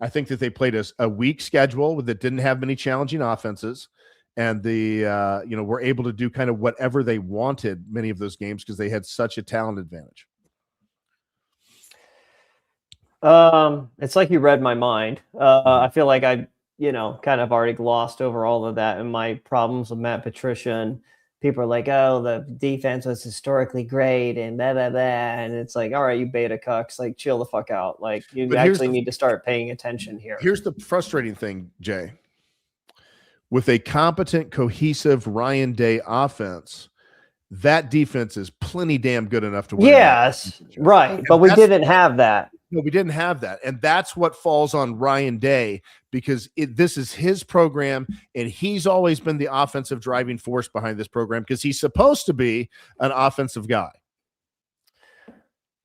I think that they played a weak schedule that didn't have many challenging offenses, and were able to do kind of whatever they wanted many of those games because they had such a talent advantage.
It's like you read my mind. I feel like I, kind of already glossed over all of that and my problems with Matt Patricia. And people are like, oh, the defense was historically great and blah, blah, blah. And it's like, all right, you beta cucks, like chill the fuck out. Like you actually need to start paying attention here.
Here's the frustrating thing, Jay. With a competent, cohesive Ryan Day offense, that defense is plenty damn good enough to win.
Yes, right. But we didn't have that.
No, we didn't have that. And that's what falls on Ryan Day because this is his program, and he's always been the offensive driving force behind this program because he's supposed to be an offensive guy.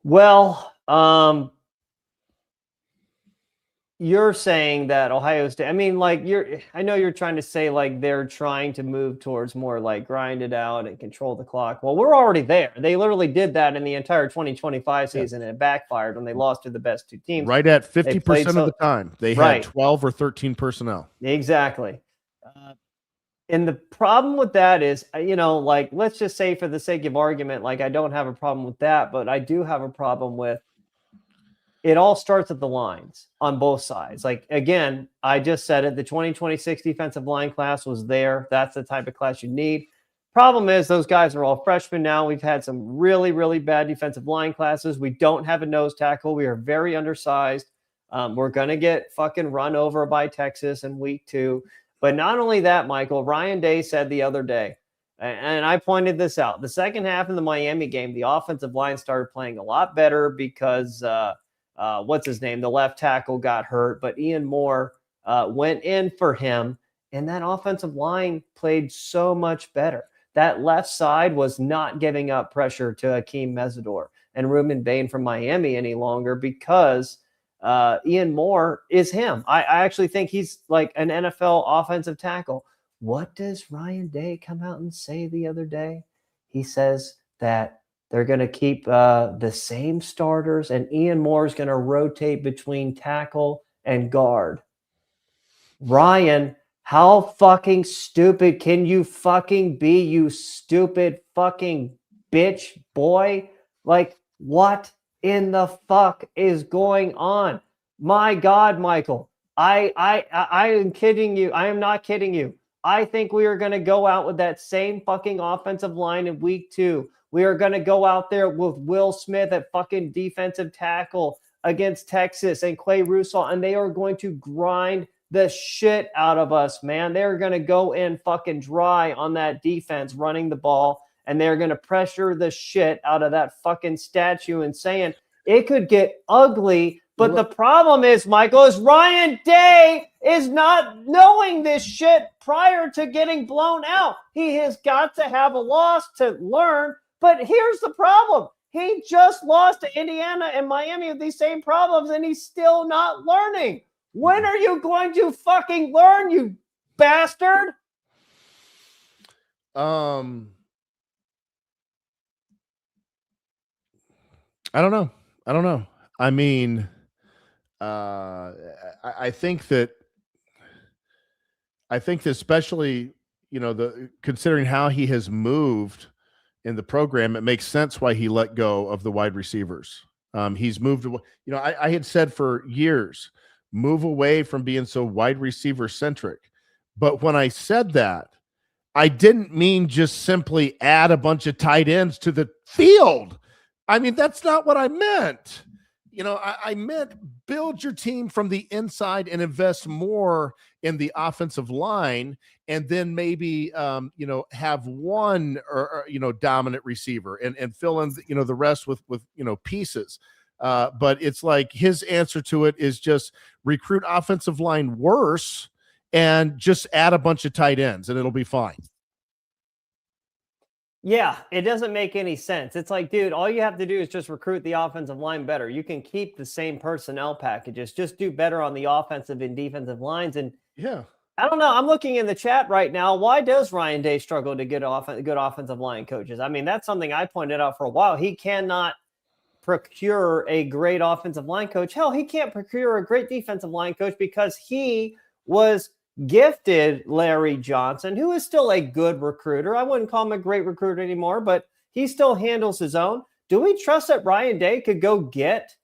Well, you're saying that Ohio State, I mean, like I know you're trying to say like they're trying to move towards more like grind it out and control the clock. Well, we're already there. They literally did that in the entire 2025 season, and it backfired when they lost to the best two teams.
Right at 50% of the time, they had 12 or 13 personnel.
Exactly. And the problem with that is, like, let's just say for the sake of argument, like I don't have a problem with that, but I do have a problem with it all starts at the lines on both sides. Like, again, I just said it. The 2026 defensive line class was there. That's the type of class you need. Problem is those guys are all freshmen now. We've had some really, really bad defensive line classes. We don't have a nose tackle. We are very undersized. We're going to get fucking run over by Texas in week 2. But not only that, Michael, Ryan Day said the other day, and I pointed this out, the second half of the Miami game, the offensive line started playing a lot better because what's his name? The left tackle got hurt, but Ian Moore went in for him, and that offensive line played so much better. That left side was not giving up pressure to Akeem Mesidor and Ruben Bain from Miami any longer because Ian Moore is him. I actually think he's like an NFL offensive tackle. What does Ryan Day come out and say the other day? He says that they're going to keep the same starters, and Ian Moore is going to rotate between tackle and guard. Ryan, how fucking stupid can you fucking be, you stupid fucking bitch boy? Like, what in the fuck is going on? My God, Michael, I am kidding you. I am not kidding you. I think we are going to go out with that same fucking offensive line in week 2. We are going to go out there with Will Smith at fucking defensive tackle against Texas and Clay Russell, and they are going to grind the shit out of us, man. They're going to go in fucking dry on that defense running the ball, and they're going to pressure the shit out of that fucking statue and saying it could get ugly. But the problem is, Michael, is Ryan Day is not knowing this shit prior to getting blown out. He has got to have a loss to learn. But here's the problem. He just lost to Indiana and Miami with these same problems, and he's still not learning. When are you going to fucking learn, you bastard?
I don't know. I mean, I think that especially, considering how he has moved in the program, it makes sense why he let go of the wide receivers. He's moved away. I had said for years, move away from being so wide receiver centric. But when I said that, I didn't mean just simply add a bunch of tight ends to the field. I mean, that's not what I meant. I meant build your team from the inside and invest more in the offensive line, and then maybe, have one or dominant receiver and fill in, the rest with pieces. But it's like his answer to it is just recruit offensive line worse and just add a bunch of tight ends and it'll be fine.
Yeah, it doesn't make any sense. It's like, dude, all you have to do is just recruit the offensive line better. You can keep the same personnel packages, just do better on the offensive and defensive lines. And
yeah,
I don't know. I'm looking in the chat right now. Why does Ryan Day struggle to get good offensive line coaches? I mean, that's something I pointed out for a while. He cannot procure a great offensive line coach. Hell, he can't procure a great defensive line coach because he was gifted Larry Johnson, who is still a good recruiter. I wouldn't call him a great recruiter anymore, but he still handles his own. Do we trust that Ryan Day could go get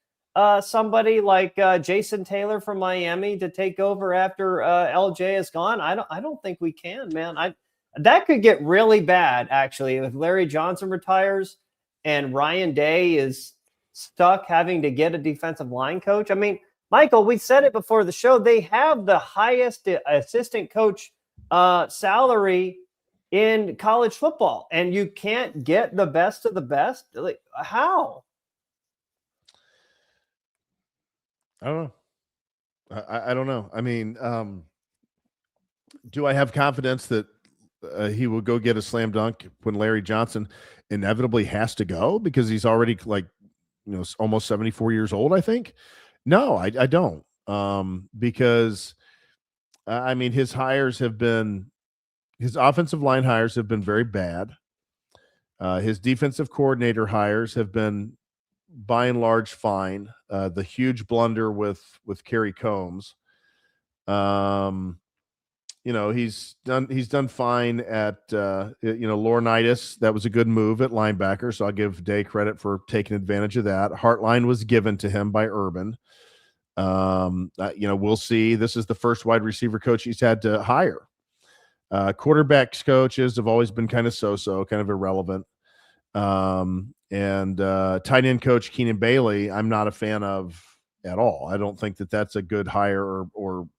somebody like Jason Taylor from Miami to take over after LJ is gone? I don't think we can, man. That could get really bad, actually, if Larry Johnson retires and Ryan Day is stuck having to get a defensive line coach. I mean, Michael, we said it before the show. They have the highest assistant coach salary in college football, and you can't get the best of the best. Like, how?
I don't know. I don't know. I mean, do I have confidence that he will go get a slam dunk when Larry Johnson inevitably has to go because he's already almost 74 years old, I think? No, I don't. Because I mean, his offensive line hires have been very bad. His defensive coordinator hires have been by and large fine. The huge blunder with Kerry Combs. He's done fine at Laurinaitis. That was a good move at linebacker, so I'll give Day credit for taking advantage of that. Hartline was given to him by Urban. We'll see. This is the first wide receiver coach he's had to hire. Quarterbacks coaches have always been kind of so-so, kind of irrelevant. And tight end coach Keenan Bailey, I'm not a fan of at all. I don't think that that's a good hire and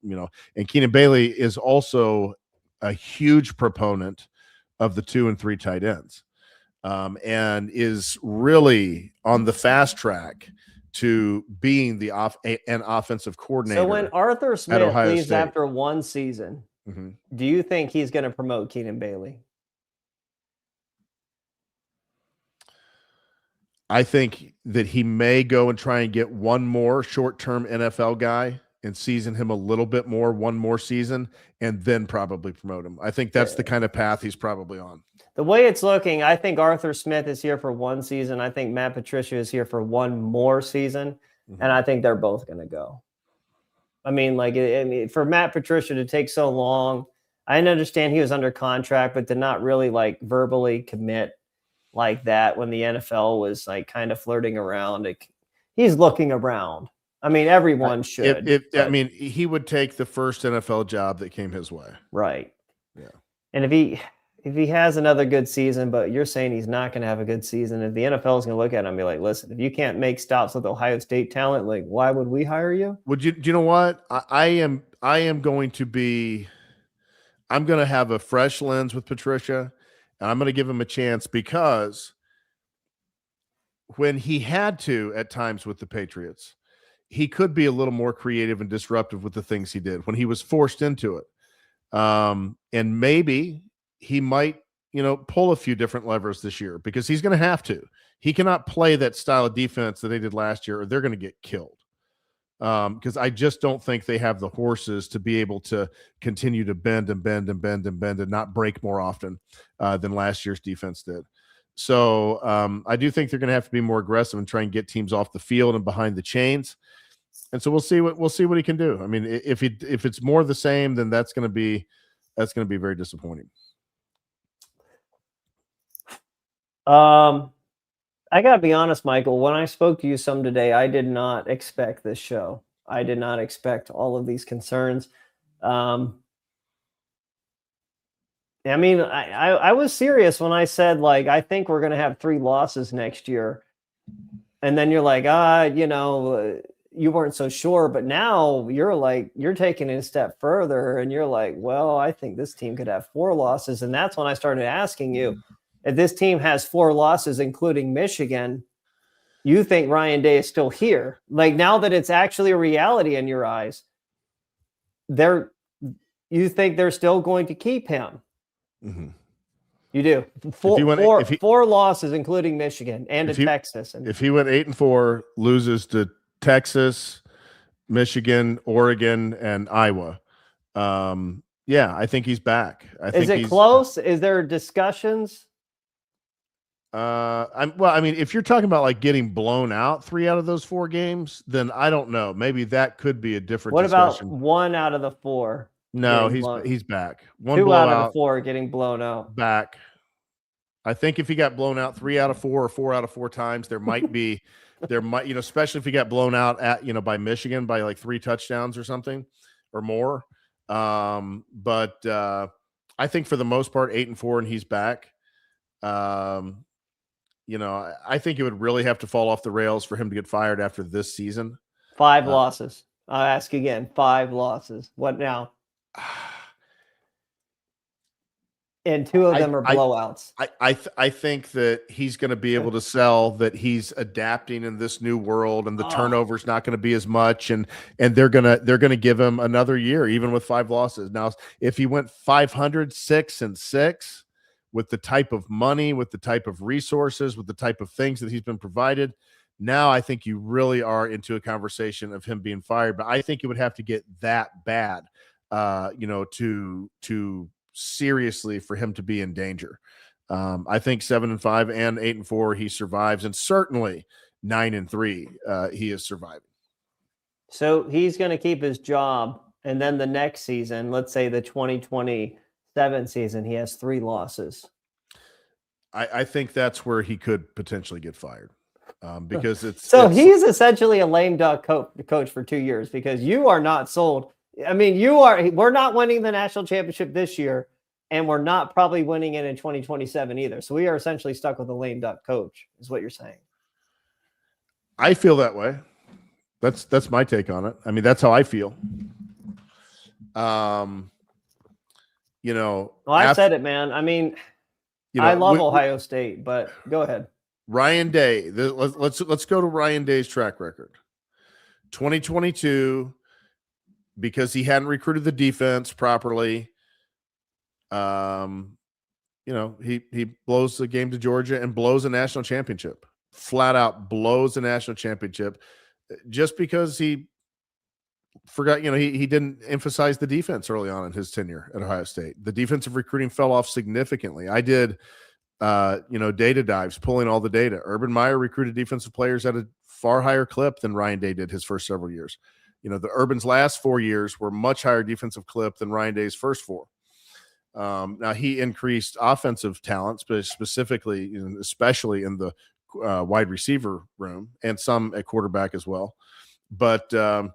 Keenan Bailey is also a huge proponent of the 2 and 3 tight ends, and is really on the fast track to being an offensive coordinator.
So when Arthur Smith leaves after one season, do you think he's going to promote Keenan Bailey?
I think that he may go and try and get one more short-term NFL guy and season him a little bit more, one more season, and then probably promote him. I think that's the kind of path he's probably on.
The way it's looking, I think Arthur Smith is here for one season. I think Matt Patricia is here for one more season, and I think they're both going to go. I mean, for Matt Patricia to take so long, I understand he was under contract, but to not really verbally commit like that when the NFL was kind of flirting around. He's looking around. I mean, everyone should.
I mean, he would take the first NFL job that came his way.
Right.
Yeah.
And if he has another good season, but you're saying he's not going to have a good season, if the NFL is going to look at him and be like, listen, if you can't make stops with Ohio State talent, why would we hire you?
Do you know what? I'm going to have a fresh lens with Patricia. And I'm going to give him a chance because when he had to at times with the Patriots, he could be a little more creative and disruptive with the things he did when he was forced into it. And maybe he might, pull a few different levers this year because he's going to have to. He cannot play that style of defense that they did last year or they're going to get killed. Because I just don't think they have the horses to be able to continue to bend and not break more often than last year's defense did. So I do think they're going to have to be more aggressive and try and get teams off the field and behind the chains. And so we'll see what he can do. I mean, if it's more the same, then that's going to be very disappointing.
I got to be honest, Michael, when I spoke to you some today, I did not expect this show. I did not expect all of these concerns. I mean, I was serious when I said, I think we're going to have 3 losses next year. And then you're like, you weren't so sure. But now you're taking it a step further. And you're like, well, I think this team could have 4 losses. And that's when I started asking you, if this team has 4 losses, including Michigan, you think Ryan Day is still here? Now that it's actually a reality in your eyes, you think they're still going to keep him?
Mm-hmm.
You do. Four losses, including Michigan and Texas.
If he went 8-4, loses to Texas, Michigan, Oregon, and Iowa, Yeah, I think he's back.
Is it close? Is there discussions?
I mean, if you're talking about like getting blown out 3 out of those 4 games, then I don't know. Maybe that could be a different
What about
discussion.
1 out of the 4?
No, he's back. 1
2 out of
blowout,
the 4 getting blown out.
back. I think if he got blown out 3 out of 4 or 4 out of 4 times, there might, especially if he got blown out by Michigan by like 3 touchdowns or something or more. But I think for the most part, 8-4, and he's back. I think it would really have to fall off the rails for him to get fired after this season.
5 losses. I'll ask again. 5 losses. What now? And 2 of them are blowouts.
I think that he's going to be able to sell that he's adapting in this new world, and the turnover's not going to be as much, and they're gonna give him another year, even with 5 losses. Now, if he went 500, 6-6, with the type of money, with the type of resources, with the type of things that he's been provided, now I think you really are into a conversation of him being fired. But I think it would have to get that bad, to seriously for him to be in danger. I think 7-5 and 8-4 he survives, and certainly 9-3 he is surviving.
So he's going to keep his job, and then the next season, let's say the 2027 season, he has 3 losses.
I think that's where he could potentially get fired, because
he's essentially a lame duck coach for 2 years, because you are not sold. I mean, we're not winning the national championship this year, and we're not probably winning it in 2027 either. So we are essentially stuck with a lame duck coach, is what you're saying.
I feel that way. That's my take on it. I mean, that's how I feel.
Well, I said it, man. I mean, I love Ohio State, but go ahead.
Ryan Day. Let's go to Ryan Day's track record. 2022, because he hadn't recruited the defense properly. He blows the game to Georgia and blows a national championship. Flat out blows a national championship just because he forgot, he didn't emphasize the defense early on in his tenure at Ohio State. The defensive recruiting fell off significantly. I did, data dives, pulling all the data. Urban Meyer recruited defensive players at a far higher clip than Ryan Day did his first several years. The Urban's last 4 years were much higher defensive clip than Ryan Day's first 4. Now he increased offensive talents, but especially in the wide receiver room, and some at quarterback as well. But I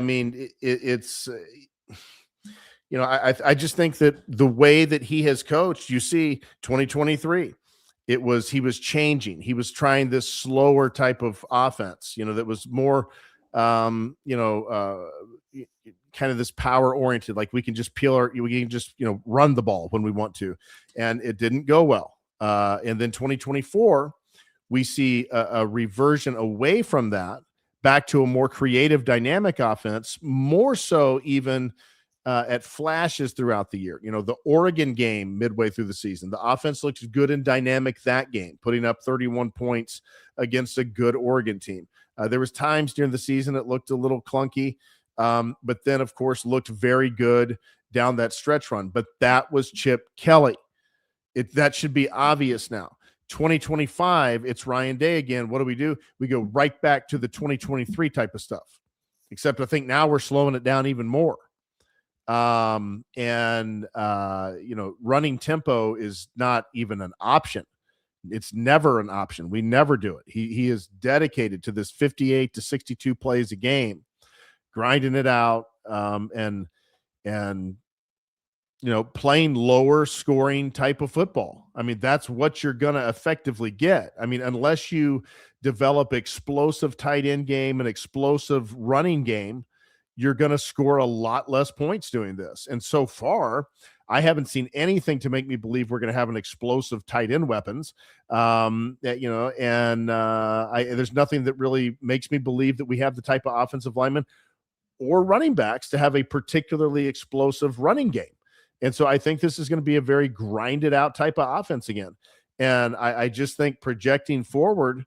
mean, I just think that the way that he has coached, you see 2023, he was changing. He was trying this slower type of offense, that was more, kind of this power oriented, like we can just run the ball when we want to. And it didn't go well. And then 2024, we see a reversion away from that back to a more creative, dynamic offense, more so even at flashes throughout the year. The Oregon game midway through the season, the offense looked good and dynamic that game, putting up 31 points against a good Oregon team. There was times during the season it looked a little clunky, but then, of course, looked very good down that stretch run. But that was Chip Kelly. That should be obvious now. 2025, it's Ryan Day again. What do? We go right back to the 2023 type of stuff, except I think now we're slowing it down even more. Running tempo is not even an option. It's never an option. We never do it. He is dedicated to this 58 to 62 plays a game, grinding it out, and playing lower scoring type of football. I mean, that's what you're going to effectively get. I mean, unless you develop explosive tight end game and explosive running game, you're going to score a lot less points doing this. And so far, I haven't seen anything to make me believe we're going to have an explosive tight end weapons. There's nothing that really makes me believe that we have the type of offensive linemen or running backs to have a particularly explosive running game. And so I think this is going to be a very grinded out type of offense again. And I just think projecting forward,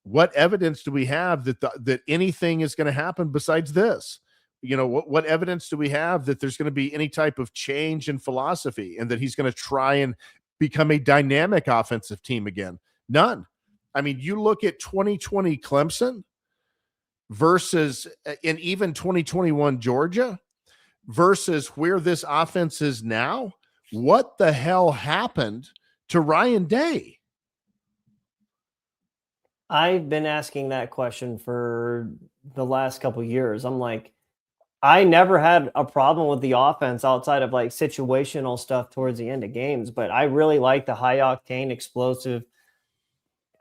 what evidence do we have that anything is going to happen besides this? what evidence do we have that there's going to be any type of change in philosophy and that he's going to try and become a dynamic offensive team again? None. I mean, you look at 2020 Clemson versus in even 2021 Georgia versus where this offense is now. What the hell happened to Ryan Day?
I've been asking that question for the last couple of years. I'm like, I never had a problem with the offense outside of like situational stuff towards the end of games, but I really like the high octane explosive.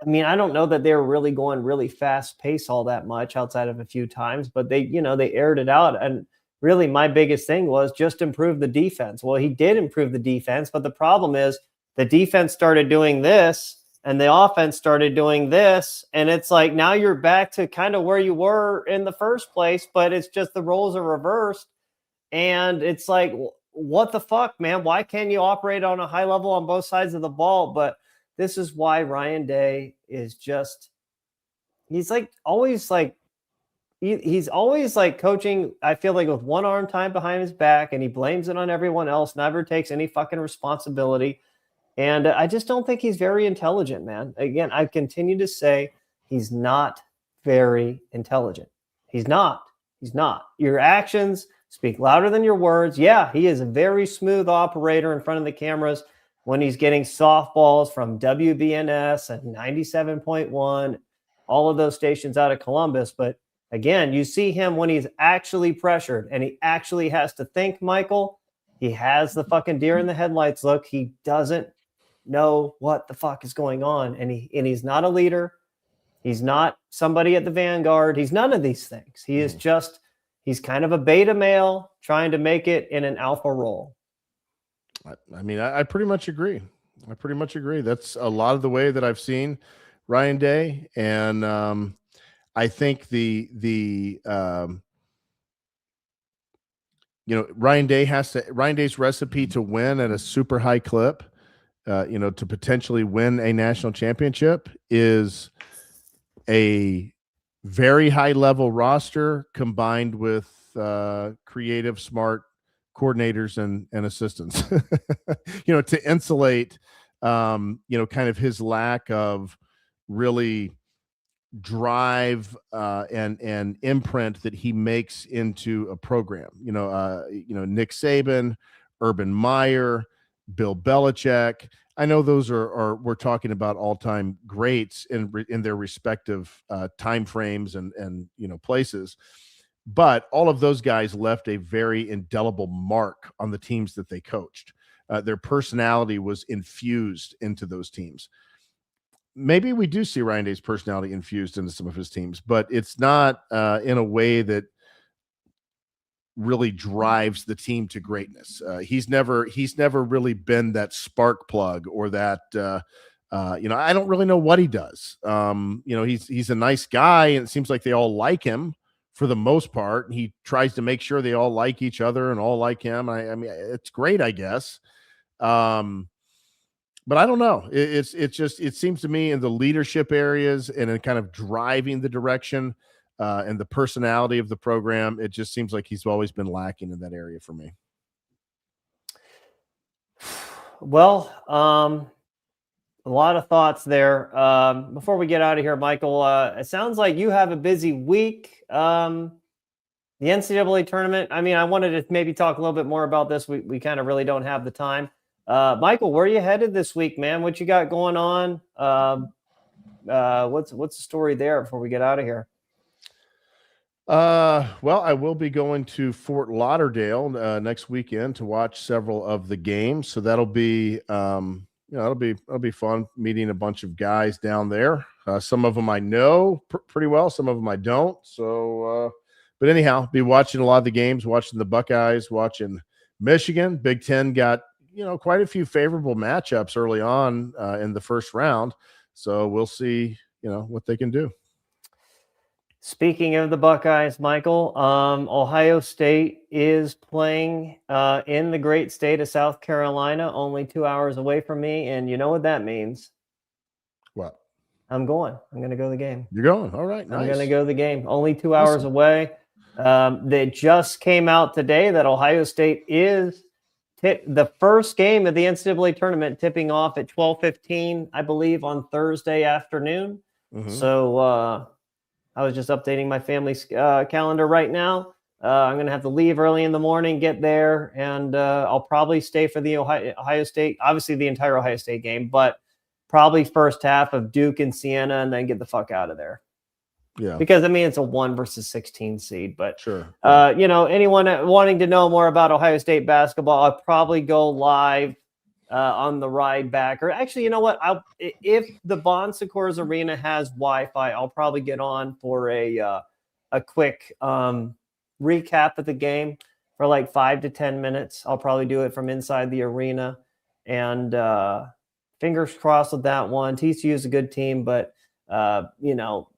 I mean, I don't know that they were really going really fast pace all that much outside of a few times, but they aired it out. And really my biggest thing was just improve the defense. Well, he did improve the defense, but the problem is the defense started doing this and the offense started doing this. And it's like, now you're back to kind of where you were in the first place, but it's just the roles are reversed. And it's like, what the fuck, man? Why can't you operate on a high level on both sides of the ball? But this is why Ryan Day is just, he's always coaching, I feel like, with one arm tied behind his back, and he blames it on everyone else, never takes any fucking responsibility. And I just don't think he's very intelligent, man. Again, I continue to say he's not very intelligent. He's not. Your actions speak louder than your words. Yeah, he is a very smooth operator in front of the cameras when he's getting softballs from WBNS and 97.1, all of those stations out of Columbus. But again, you see him when he's actually pressured and he actually has to think, Michael. He has the fucking deer in the headlights look. He doesn't know what the fuck is going on. And he's not a leader. He's not somebody at the vanguard. He's none of these things. He is just, he's kind of a beta male trying to make it in an alpha role.
I mean, I pretty much agree. That's a lot of the way that I've seen Ryan Day. And I think Ryan Day's recipe to win at a super high clip, to potentially win a national championship is a very high level roster combined with creative, smart coordinators and assistants, to insulate, kind of his lack of really drive and imprint that he makes into a program. Nick Saban, Urban Meyer, Bill Belichick. I know those are we're talking about all-time greats in their respective time frames and places, but all of those guys left a very indelible mark on the teams that they coached. Their personality was infused into those teams. Maybe we do see Ryan Day's personality infused into some of his teams, but it's not in a way that really drives the team to greatness. He's never really been that spark plug or that, I don't really know what he does. He's a nice guy and it seems like they all like him for the most part. And he tries to make sure they all like each other and all like him. I mean, it's great, I guess. But I don't know. It seems to me in the leadership areas and in kind of driving the direction and the personality of the program, it just seems like he's always been lacking in that area for me.
Well, a lot of thoughts there. Before we get out of here, Michael, it sounds like you have a busy week. The NCAA tournament, I mean, I wanted to maybe talk a little bit more about this. We kind of really don't have the time. Michael, where are you headed this week, man? What you got going on? What's the story there before we get out of here?
Well, I will be going to Fort Lauderdale next weekend to watch several of the games. So that'll be, it'll be fun meeting a bunch of guys down there. Some of them I know pretty well, some of them I don't. So, but anyhow, be watching a lot of the games, watching the Buckeyes, watching Michigan. Big Ten got, quite a few favorable matchups early on in the first round. So we'll see, what they can do.
Speaking of the Buckeyes, Michael, Ohio State is playing in the great state of South Carolina, only 2 hours away from me. And you know what that means?
What?
I'm going to go to the game.
You're going? All right. Nice.
I'm going to go to the game. Only 2 hours away. They just came out today that Ohio State is the first game of the NCAA tournament tipping off at 12:15, I believe, on Thursday afternoon.
Mhm.
So I was just updating my family's calendar right now. I'm going to have to leave early in the morning, get there, and I'll probably stay for the Ohio State, obviously the entire Ohio State game, but probably first half of Duke and Siena, and then get the fuck out of there.
Yeah.
Because, I mean, it's a 1 versus 16 seed. But,
Sure.
you know, anyone wanting to know more about Ohio State basketball, I'll probably go live on the ride back. Or actually, you know what? If the Bon Secours Arena has Wi-Fi, I'll probably get on for a quick recap of the game for like 5 to 10 minutes. I'll probably do it from inside the arena. And fingers crossed with that one. TCU is a good team, but, you know,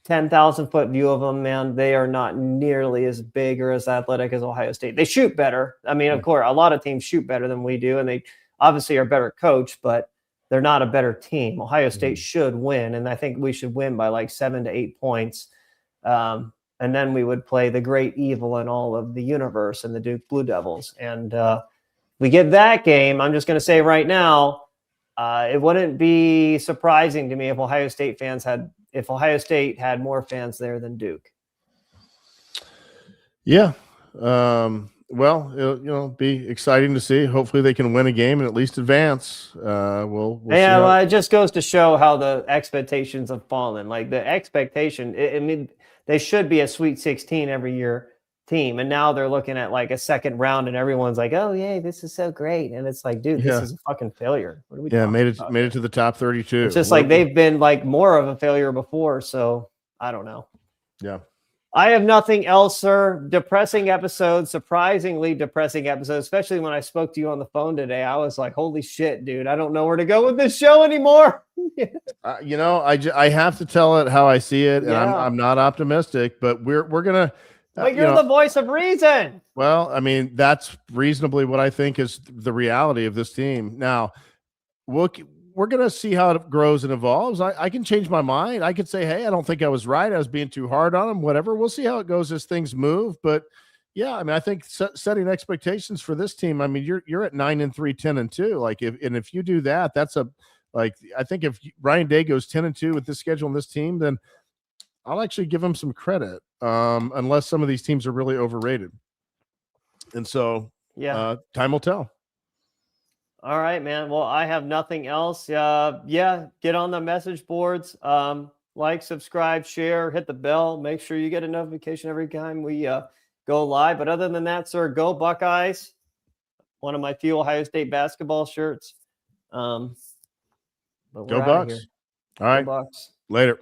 10,000-foot view of them, man, they are not nearly as big or as athletic as Ohio State. They shoot better. I mean, of course, a lot of teams shoot better than we do, and they obviously are better coached, but they're not a better team. Ohio State should win, and I think we should win by like 7 to 8 points. And then we would play the great evil in all of the universe and the Duke Blue Devils. And we get that game, I'm just going to say right now, it wouldn't be surprising to me if Ohio State had more fans there than Duke.
Yeah. Well, it'll be exciting to see. Hopefully they can win a game and at least advance. We'll see
well, it just goes to show how the expectations have fallen. Like the expectation, I mean, they should be a Sweet 16 every year team. And now they're looking at like a second round and everyone's like, oh, yeah, this is so great. And it's like, dude, this is a fucking failure. What are we
made it to the top 32.
It's just like they've been like more of a failure before. So I don't know.
Yeah.
I have nothing else, sir. Depressing episode, surprisingly depressing episode, especially when I spoke to you on the phone today. I was like, holy shit, dude, I don't know where to go with this show anymore.
You know, I have to tell it how I see it, and I'm not optimistic, but we're gonna.
But you're the voice of reason.
Well, I mean, that's reasonably what I think is the reality of this team. Now, we're going to see how it grows and evolves. I can change my mind. I could say, hey, I don't think I was right. I was being too hard on them, whatever. We'll see how it goes as things move. But yeah, I mean, I think setting expectations for this team, I mean, you're at 9-3, 10-2. Like if you do that, I think if Ryan Day goes 10-2 with this schedule and this team, then I'll actually give him some credit. Unless some of these teams are really overrated. And so time will tell.
All right, man. Well, I have nothing else. Get on the message boards. Like, subscribe, share, hit the bell. Make sure you get a notification every time we go live. But other than that, sir, go Buckeyes. One of my few Ohio State basketball shirts.
Go Bucks. All right.
Go Bucks.
Later.